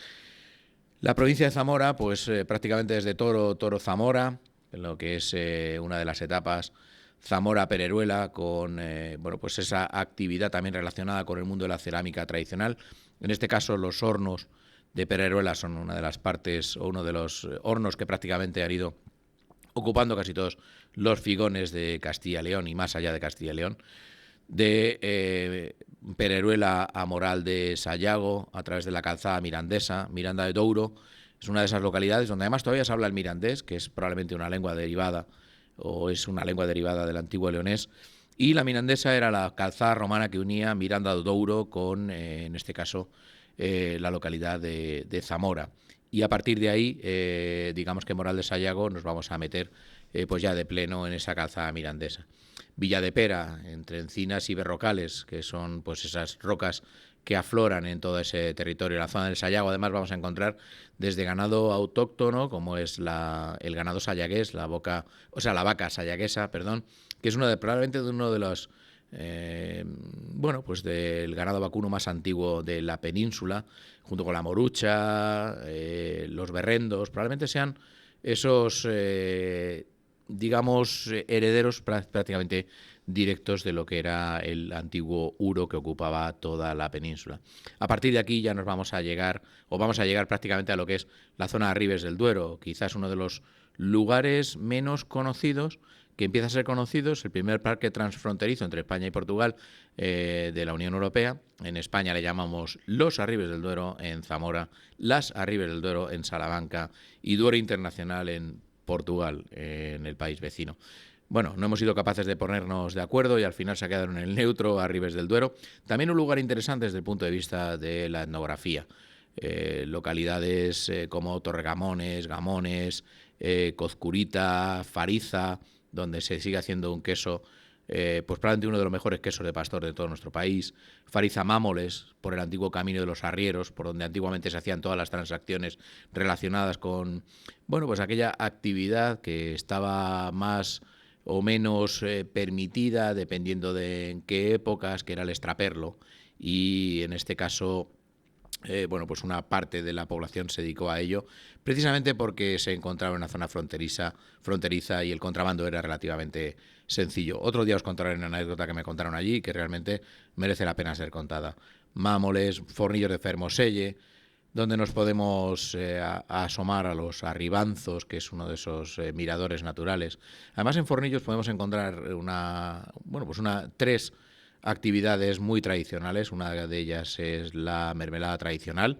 La provincia de Zamora, pues prácticamente desde Toro Zamora, en lo que es una de las etapas Zamora-Pereruela, con pues esa actividad también relacionada con el mundo de la cerámica tradicional. En este caso, los hornos de Pereruela son una de las partes, o uno de los hornos que prácticamente han ido ocupando casi todos los figones de Castilla y León y más allá de Castilla y León. De Pereruela a Moral de Sayago, a través de la calzada mirandesa, Miranda de Douro, es una de esas localidades donde además todavía se habla el mirandés, que es probablemente una lengua derivada, o es una lengua derivada del antiguo leonés, y la mirandesa era la calzada romana que unía Miranda de Douro con, en este caso, la localidad de Zamora. Y a partir de ahí, digamos que Moral de Sayago nos vamos a meter pues ya de pleno en esa calzada mirandesa. Villa de Pera, entre encinas y berrocales, que son pues esas rocas que afloran en todo ese territorio. La zona del Sayago, además, vamos a encontrar desde ganado autóctono, como es el ganado sayagués, la vaca sayaguesa, que es probablemente uno de los pues del ganado vacuno más antiguo de la península, junto con la morucha, los berrendos, probablemente sean esos herederos prácticamente directos de lo que era el antiguo Uro que ocupaba toda la península. A partir de aquí ya nos vamos a llegar prácticamente a lo que es la zona de Arribes del Duero, quizás uno de los lugares menos conocidos, que empieza a ser conocido, es el primer parque transfronterizo entre España y Portugal de la Unión Europea. En España le llamamos Los Arribes del Duero, en Zamora Las Arribes del Duero, en Salamanca, y Duero Internacional en Portugal, en el país vecino. Bueno, no hemos sido capaces de ponernos de acuerdo y al final se ha quedado en el neutro Arribes del Duero. También un lugar interesante desde el punto de vista de la etnografía. Localidades como Torregamones, Gamones, Cozcurita, Fariza, donde se sigue haciendo un queso, pues probablemente uno de los mejores quesos de pastor de todo nuestro país. Fariza Mámoles, por el antiguo camino de los arrieros, por donde antiguamente se hacían todas las transacciones relacionadas con, bueno, pues aquella actividad que estaba más o menos permitida, dependiendo de en qué épocas, que era el extraperlo, y en este caso bueno, pues una parte de la población se dedicó a ello, precisamente porque se encontraba en una zona fronteriza y el contrabando era relativamente sencillo. Otro día os contaré una anécdota que me contaron allí, que realmente merece la pena ser contada. Mámoles, Fornillos de Fermoselle, donde nos podemos asomar a los Arribanzos, que es uno de esos miradores naturales. Además, en Fornillos podemos encontrar tres actividades muy tradicionales. Una de ellas es la mermelada tradicional,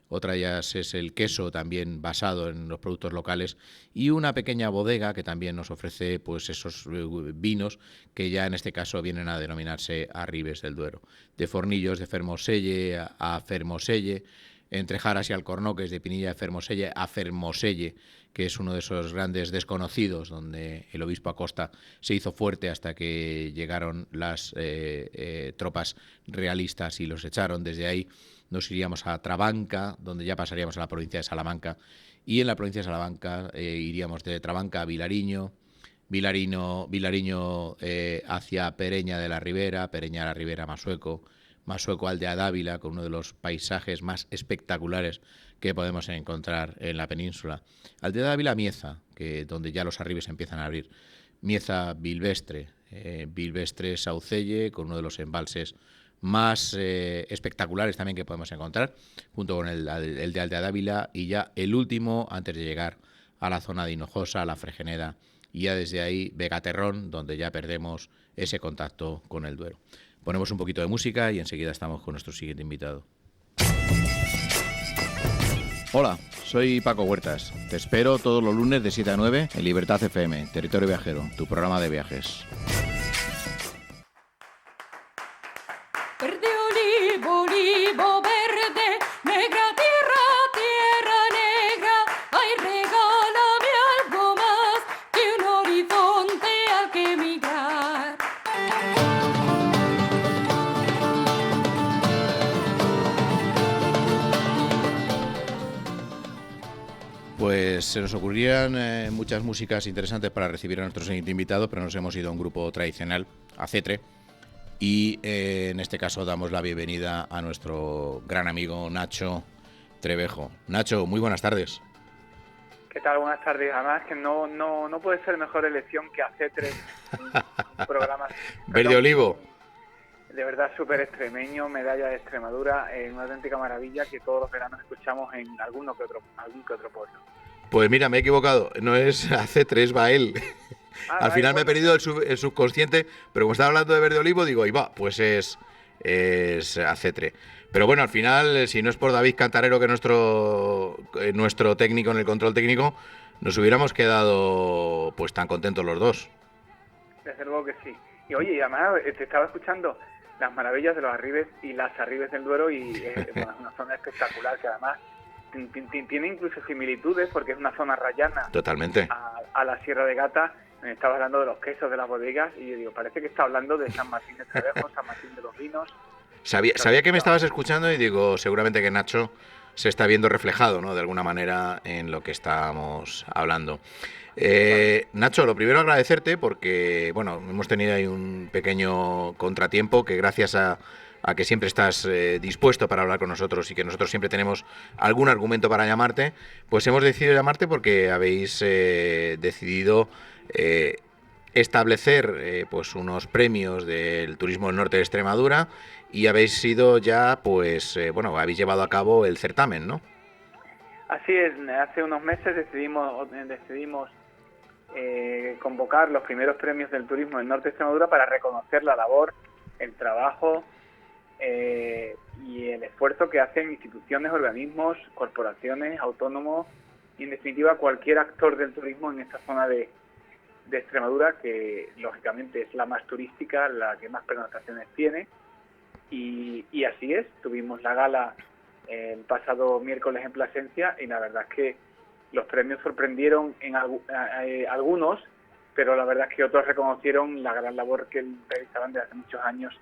otra de ellas es el queso, también basado en los productos locales, y una pequeña bodega que también nos ofrece pues esos vinos que ya en este caso vienen a denominarse Arribes del Duero. De Fornillos de Fermoselle a Fermoselle, entre Jaras y Alcornoques, de Pinilla de Fermoselle a Fermoselle, que es uno de esos grandes desconocidos donde el obispo Acosta se hizo fuerte hasta que llegaron las tropas realistas y los echaron. Desde ahí nos iríamos a Trabanca, donde ya pasaríamos a la provincia de Salamanca, y en la provincia de Salamanca iríamos de Trabanca a Vilariño, Vilariño hacia Pereña de la Ribera, Pereña de la Ribera, Masueco, Aldea Dávila, con uno de los paisajes más espectaculares que podemos encontrar en la península. Aldea Dávila, Mieza, donde ya los arribes empiezan a abrir. Mieza, Bilvestre, Saucelle, con uno de los embalses más espectaculares también que podemos encontrar, junto con el de Aldea Dávila, y ya el último, antes de llegar a la zona de Hinojosa, a la Fregeneda, y ya desde ahí Vegaterrón, donde ya perdemos ese contacto con el Duero. Ponemos un poquito de música y enseguida estamos con nuestro siguiente invitado. Hola, soy Paco Huertas. Te espero todos los lunes de 7 a 9 en Libertad FM, Territorio Viajero, tu programa de viajes. Verde olivo, olivo verde, negra tierra, tierra negra, ay regálame algo más que un horizonte al que migrar. Pues se nos ocurrían muchas músicas interesantes para recibir a nuestro siguiente invitado, pero nos hemos ido a un grupo tradicional, a Cetre, y en este caso damos la bienvenida a nuestro gran amigo Nacho Trevejo. Nacho, muy buenas tardes. ¿Qué tal? Buenas tardes. Además que no puede ser mejor elección que hacer un programa Verde Olivo. De verdad súper extremeño, medalla de Extremadura, una auténtica maravilla que todos los veranos escuchamos en algún que otro pueblo. Pues mira, me he equivocado, no es AC3, es Bael. Al final me he perdido el subconsciente, pero como estaba hablando de Verde Olivo, digo, y va, pues es AC3. Pero bueno, al final, si no es por David Cantarero, que es nuestro técnico en el control técnico, nos hubiéramos quedado pues tan contentos los dos. Desde luego que sí. Y oye, y además te estaba escuchando las maravillas de los Arribes y las Arribes del Duero, y es una zona espectacular que además tiene incluso similitudes porque es una zona rayana. Totalmente. A la Sierra de Gata. Me estaba hablando de los quesos de las bodegas y yo digo, parece que está hablando de San Martín de Trevejo, San Martín de los Vinos. Sabía que me estabas escuchando y digo, seguramente que Nacho se está viendo reflejado, ¿no?, de alguna manera en lo que estábamos hablando. Nacho, lo primero agradecerte porque, bueno, hemos tenido ahí un pequeño contratiempo que gracias a que siempre estás dispuesto para hablar con nosotros y que nosotros siempre tenemos algún argumento para llamarte, pues hemos decidido llamarte porque habéis decidido establecer pues unos premios del turismo del norte de Extremadura y habéis sido ya, pues, habéis llevado a cabo el certamen, ¿no? Así es, hace unos meses decidimos convocar los primeros premios del turismo del norte de Extremadura para reconocer la labor, el trabajo y el esfuerzo que hacen instituciones, organismos, corporaciones, autónomos y en definitiva cualquier actor del turismo en esta zona de Extremadura, que lógicamente es la más turística, la que más pernoctaciones tiene, y así es. Tuvimos la gala el pasado miércoles en Plasencia y la verdad es que los premios sorprendieron en algunos, pero la verdad es que otros reconocieron la gran labor que realizaban desde hace muchos años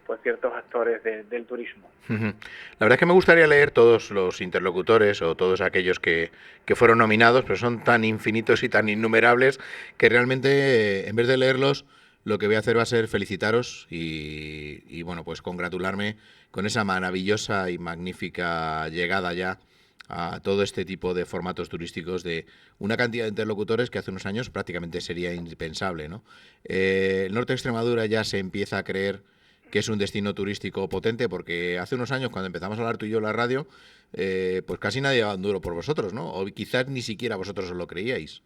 pues ciertos actores del turismo. La verdad es que me gustaría leer todos los interlocutores o todos aquellos que fueron nominados, pero son tan infinitos y tan innumerables que realmente en vez de leerlos lo que voy a hacer va a ser felicitaros y bueno, pues congratularme con esa maravillosa y magnífica llegada ya a todo este tipo de formatos turísticos de una cantidad de interlocutores que hace unos años prácticamente sería impensable, ¿no? El norte de Extremadura ya se empieza a creer que es un destino turístico potente, porque hace unos años, cuando empezamos a hablar tú y yo en la radio, pues casi nadie daba un duro por vosotros, ¿no? O quizás ni siquiera vosotros os lo creíais.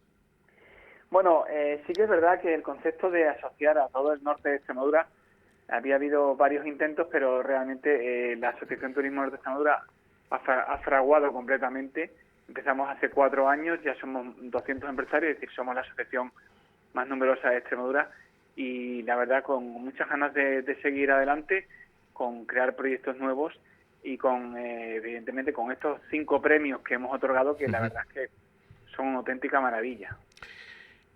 Bueno, sí que es verdad que el concepto de asociar a todo el norte de Extremadura, había habido varios intentos, pero realmente la Asociación Turismo Norte de Extremadura ha fraguado completamente. Empezamos hace 4 años, ya somos 200 empresarios, es decir, somos la asociación más numerosa de Extremadura, y la verdad con muchas ganas de seguir adelante, con crear proyectos nuevos y con evidentemente con estos 5 premios que hemos otorgado, que la verdad es que son una auténtica maravilla.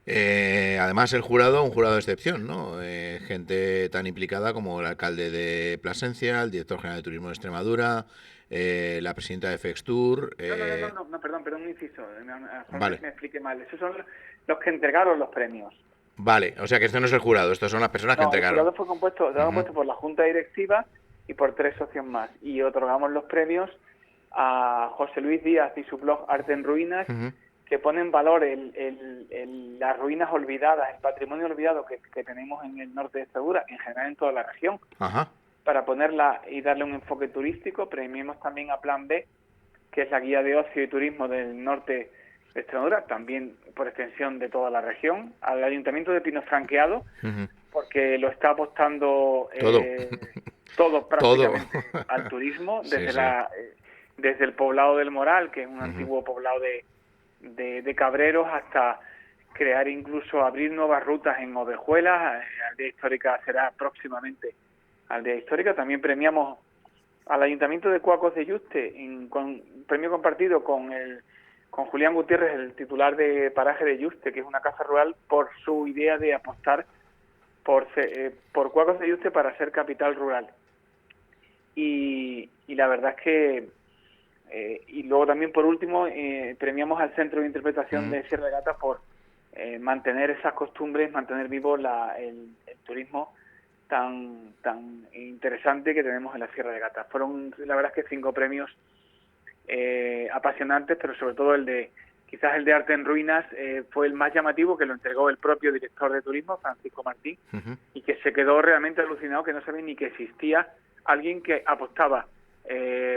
Además el jurado, un jurado de excepción, ¿no? Gente tan implicada como el alcalde de Plasencia, el director general de Turismo de Extremadura, la presidenta de Fextur. No, perdón, un inciso. Vale. Me explique mal. Esos son los que entregaron los premios. Vale, o sea que esto no es el jurado, estos son las personas que entregaron. El jurado fue compuesto por la Junta Directiva y por 3 socios más. Y otorgamos los premios a José Luis Díaz y su blog Arte en Ruinas, que pone en valor las ruinas olvidadas, el patrimonio olvidado que tenemos en el norte de Extremadura, en general en toda la región. Ajá. Para ponerla y darle un enfoque turístico. Premiemos también a Plan B, que es la guía de ocio y turismo del norte de Extremadura, también por extensión de toda la región, al Ayuntamiento de Pino Franqueado, porque lo está apostando todo prácticamente al turismo, desde el poblado del Moral, que es un antiguo poblado de cabreros, hasta crear incluso, abrir nuevas rutas en Ovejuelas. Aldea Histórica será próximamente Aldea Histórica. También premiamos al Ayuntamiento de Cuacos de Yuste, con premio compartido con Julián Gutiérrez, el titular de Paraje de Yuste, que es una casa rural, por su idea de apostar por Cuacos de Yuste para ser capital rural. Y la verdad es que y luego también, por último, premiamos al Centro de Interpretación de Sierra de Gata por mantener esas costumbres, mantener vivo el turismo tan interesante que tenemos en la Sierra de Gata. Fueron, la verdad es que 5 premios apasionantes, pero sobre todo quizás el de Arte en Ruinas fue el más llamativo, que lo entregó el propio director de turismo, Francisco Martín, y que se quedó realmente alucinado, que no sabía ni que existía alguien que apostaba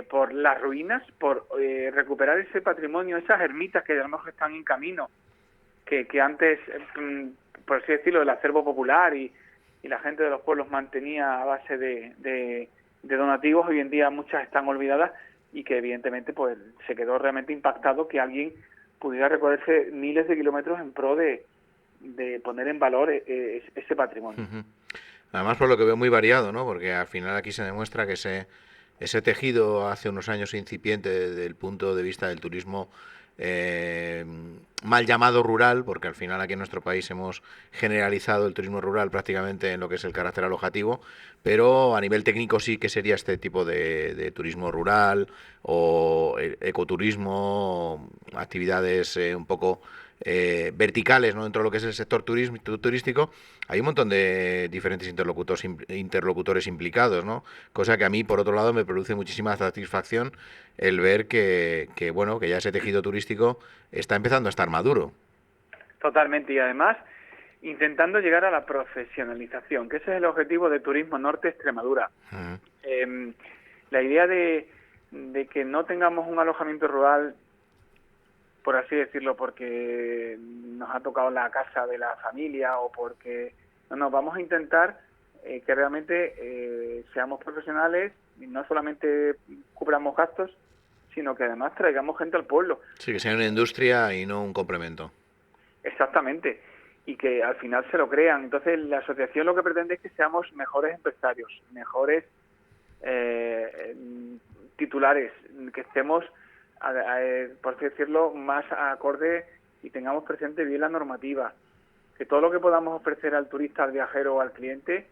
por las ruinas, por recuperar ese patrimonio, esas ermitas que a lo mejor están en camino, que antes, por así decirlo, el acervo popular y la gente de los pueblos mantenía a base de donativos. Hoy en día muchas están olvidadas, y que evidentemente pues se quedó realmente impactado que alguien pudiera recorrerse miles de kilómetros en pro de poner en valor ese patrimonio. Además, por lo que veo, muy variado, ¿no? Porque al final aquí se demuestra que ese tejido hace unos años incipiente desde el punto de vista del turismo mal llamado rural, porque al final aquí en nuestro país hemos generalizado el turismo rural prácticamente en lo que es el carácter alojativo, pero a nivel técnico sí que sería este tipo de turismo rural o ecoturismo, actividades un poco verticales, ¿no? Dentro de lo que es el sector turístico. Hay un montón de diferentes interlocutores implicados, ¿no? Cosa que a mí, por otro lado, me produce muchísima satisfacción el ver que ya ese tejido turístico está empezando a estar maduro. Totalmente, y además intentando llegar a la profesionalización, que ese es el objetivo de Turismo Norte Extremadura. La idea de que no tengamos un alojamiento rural, por así decirlo, porque nos ha tocado la casa de la familia o porque... No, vamos a intentar que realmente seamos profesionales y no solamente cubramos gastos, sino que además traigamos gente al pueblo. Sí, que sea una industria y no un complemento. Exactamente, y que al final se lo crean. Entonces la asociación lo que pretende es que seamos mejores empresarios, mejores titulares, que estemos, por así decirlo, más acorde y tengamos presente bien la normativa, que todo lo que podamos ofrecer al turista, al viajero o al cliente,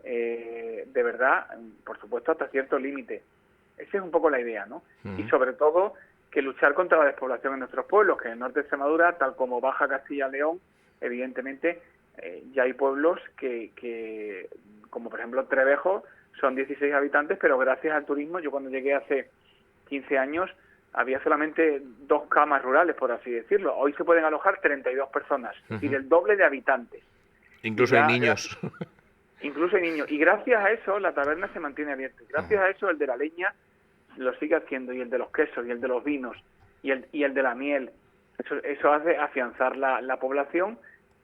de verdad, por supuesto, hasta cierto límite. Esa es un poco la idea, ¿no? Y sobre todo, que luchar contra la despoblación en nuestros pueblos, que en el norte de Extremadura, tal como Baja Castilla y León, evidentemente, ya hay pueblos que, como por ejemplo Trevejo, son 16 habitantes, pero gracias al turismo, yo cuando llegué hace 15 años, había solamente 2 camas rurales, por así decirlo. Hoy se pueden alojar 32 personas, y del doble de habitantes. Incluso hay niños. Incluso hay niños. Y gracias a eso la taberna se mantiene abierta. Gracias a eso el de la leña lo sigue haciendo, y el de los quesos, y el de los vinos, y el de la miel. Eso hace afianzar la población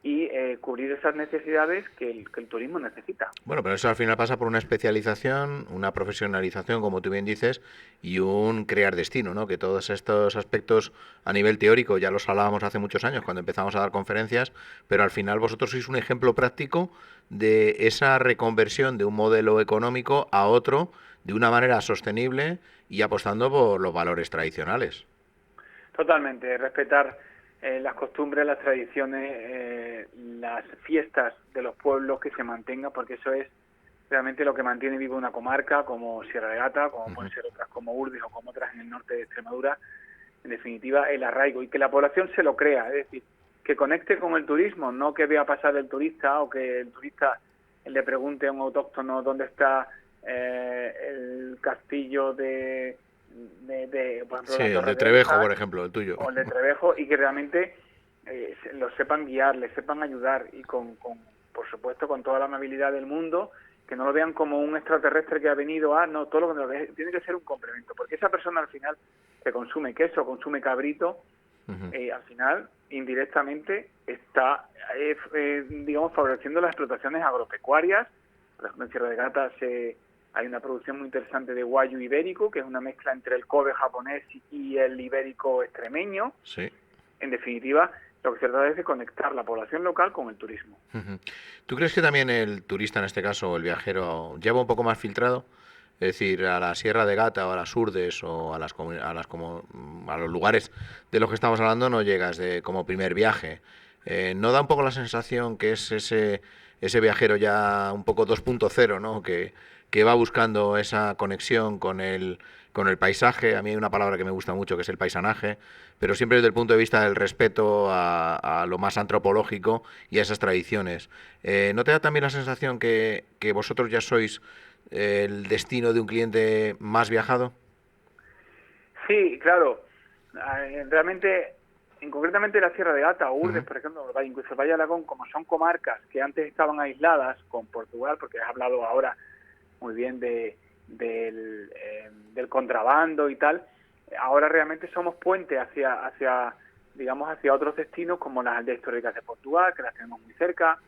y cubrir esas necesidades que el turismo necesita. Bueno, pero eso al final pasa por una especialización, una profesionalización, como tú bien dices, y un crear destino, ¿no? Que todos estos aspectos a nivel teórico ya los hablábamos hace muchos años cuando empezamos a dar conferencias, pero al final vosotros sois un ejemplo práctico de esa reconversión de un modelo económico a otro de una manera sostenible y apostando por los valores tradicionales. Totalmente, respetar las costumbres, las tradiciones, las fiestas de los pueblos, que se mantengan, porque eso es realmente lo que mantiene viva una comarca como Sierra de Gata, como pueden ser otras como Urdes o como otras en el norte de Extremadura. En definitiva, el arraigo, y que la población se lo crea, es decir, que conecte con el turismo, no que vea pasar el turista o que el turista le pregunte a un autóctono dónde está el castillo por ejemplo, sí, el de Trevejo, por ejemplo, el tuyo. O el de Trevejo, y que realmente lo sepan guiar, les sepan ayudar, y por supuesto, con toda la amabilidad del mundo, que no lo vean como un extraterrestre que ha venido todo lo que tiene que ser un complemento, porque esa persona al final que consume queso, consume cabrito, al final, indirectamente, está, digamos, favoreciendo las explotaciones agropecuarias. Por ejemplo, en Sierra de Gata hay una producción muy interesante de guayu ibérico, que es una mezcla entre el Kobe japonés y el ibérico extremeño. Sí. En definitiva, lo que se trata es de conectar la población local con el turismo. ¿Tú crees que también el turista, en este caso, o el viajero, lleva un poco más filtrado? Es decir, a la Sierra de Gata o a las Urdes o a los lugares de los que estamos hablando no llegas como primer viaje. ¿No da un poco la sensación que es ese viajero ya un poco 2.0, ¿no? Que va buscando esa conexión con el paisaje? A mí hay una palabra que me gusta mucho, que es el paisanaje, pero siempre desde el punto de vista del respeto a lo más antropológico y a esas tradiciones. ¿No te da también la sensación que vosotros ya sois el destino de un cliente más viajado? Sí, claro. Realmente, concretamente la Sierra de Gata o Urdes, por ejemplo, incluso el Valle de Aragón, como son comarcas que antes estaban aisladas con Portugal, porque has hablado ahora muy bien del contrabando y tal, ahora realmente somos puente hacia otros destinos, como las aldeas históricas de Portugal, que las tenemos muy cerca,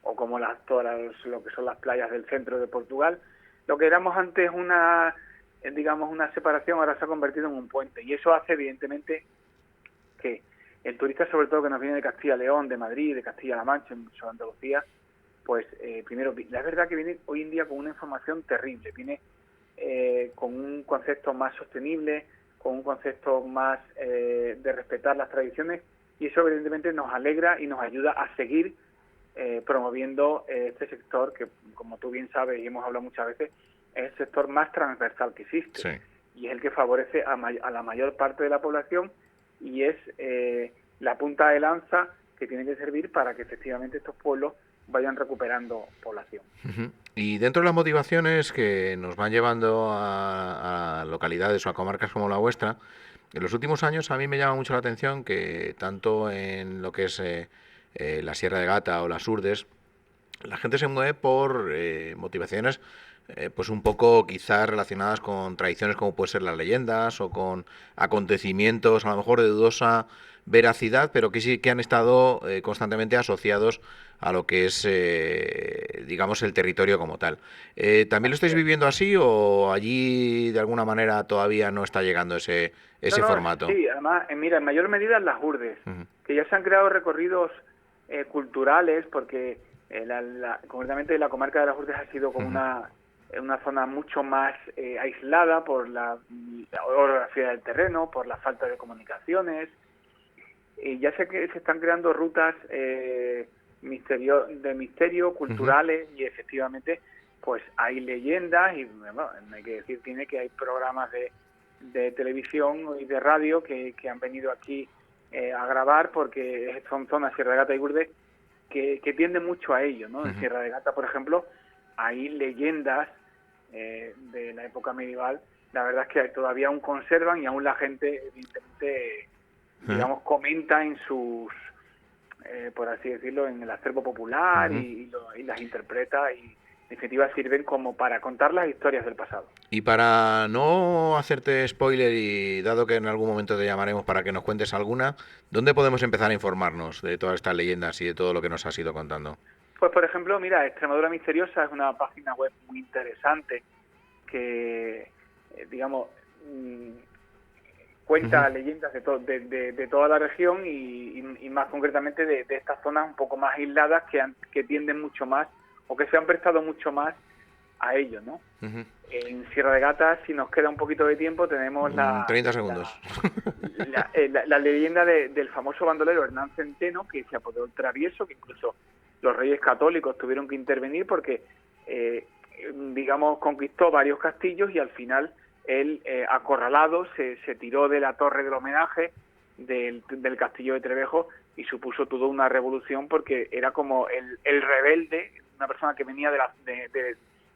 o como lo que son las playas del centro de Portugal. Lo que éramos antes una separación, ahora se ha convertido en un puente, y eso hace evidentemente que el turista, sobre todo que nos viene de Castilla y León, de Madrid, de Castilla-La Mancha, incluso de Andalucía, pues primero, la verdad que viene hoy en día con una información terrible, viene con un concepto más sostenible, con un concepto más de respetar las tradiciones, y eso evidentemente nos alegra y nos ayuda a seguir promoviendo este sector que, como tú bien sabes y hemos hablado muchas veces, es el sector más transversal que existe. Sí. Y es el que favorece a la mayor parte de la población, y es la punta de lanza que tiene que servir para que efectivamente estos pueblos vayan recuperando población. Y dentro de las motivaciones que nos van llevando a localidades o a comarcas como la vuestra, en los últimos años a mí me llama mucho la atención que tanto en lo que es la Sierra de Gata o las Urdes, la gente se mueve por motivaciones pues un poco quizás relacionadas con tradiciones como puede ser las leyendas o con acontecimientos a lo mejor de dudosa veracidad, pero que sí que han estado constantemente asociados a lo que es, digamos, el territorio como tal. ¿También lo estáis viviendo así o allí de alguna manera todavía no está llegando ese formato? Sí, además, mira, en mayor medida en las Urdes, que ya se han creado recorridos culturales, porque concretamente la comarca de las Urdes ha sido como una zona mucho más aislada por la orografía del terreno, por la falta de comunicaciones. Y ya sé que se están creando rutas de misterio culturales y efectivamente pues hay leyendas y bueno, hay que decir que hay programas de televisión y de radio que han venido aquí a grabar porque son zonas Sierra de Gata y Urdes que tienden mucho a ello, ¿no? En Sierra de Gata, por ejemplo, hay leyendas de la época medieval, la verdad es que todavía aún conservan y aún la gente evidentemente digamos comenta en sus por así decirlo en el acervo popular y las interpreta y en definitiva sirven como para contar las historias del pasado. Y para no hacerte spoiler y dado que en algún momento te llamaremos para que nos cuentes alguna, ¿dónde podemos empezar a informarnos de todas estas leyendas y de todo lo que nos has ido contando? Pues por ejemplo, mira, Extremadura Misteriosa es una página web muy interesante que, digamos, cuenta leyendas de toda la región y más concretamente de estas zonas un poco más aisladas que tienden mucho más o que se han prestado mucho más a ello, ¿no? En Sierra de Gata, si nos queda un poquito de tiempo, tenemos 30 segundos. La leyenda del famoso bandolero Hernán Centeno, que se apodó el travieso, que incluso los reyes católicos tuvieron que intervenir porque, digamos, conquistó varios castillos y al final él, acorralado, se tiró de la torre del homenaje del castillo de Trevejo y supuso toda una revolución porque era como el rebelde, una persona que venía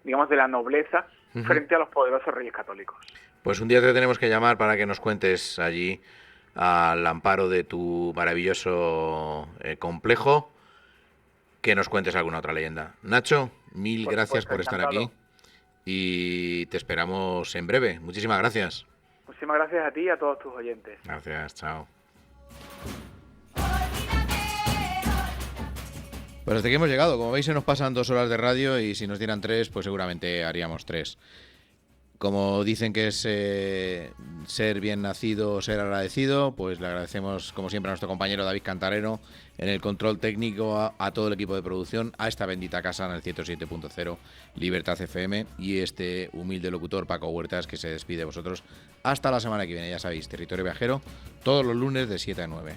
digamos, de la nobleza frente a los poderosos reyes católicos. Pues un día te tenemos que llamar para que nos cuentes allí al amparo de tu maravilloso complejo, que nos cuentes alguna otra leyenda. Nacho, mil gracias por estar aquí y te esperamos en breve. Muchísimas gracias. Muchísimas gracias a ti y a todos tus oyentes. Gracias, chao. Pues hasta aquí hemos llegado. Como veis, se nos pasan 2 horas de radio y si nos dieran 3, pues seguramente haríamos 3. Como dicen que es ser bien nacido, ser agradecido, pues le agradecemos como siempre a nuestro compañero David Cantareno en el control técnico, a todo el equipo de producción, a esta bendita casa en el 107.0 Libertad FM y este humilde locutor Paco Huertas que se despide de vosotros hasta la semana que viene. Ya sabéis, Territorio Viajero, todos los lunes de 7 a 9.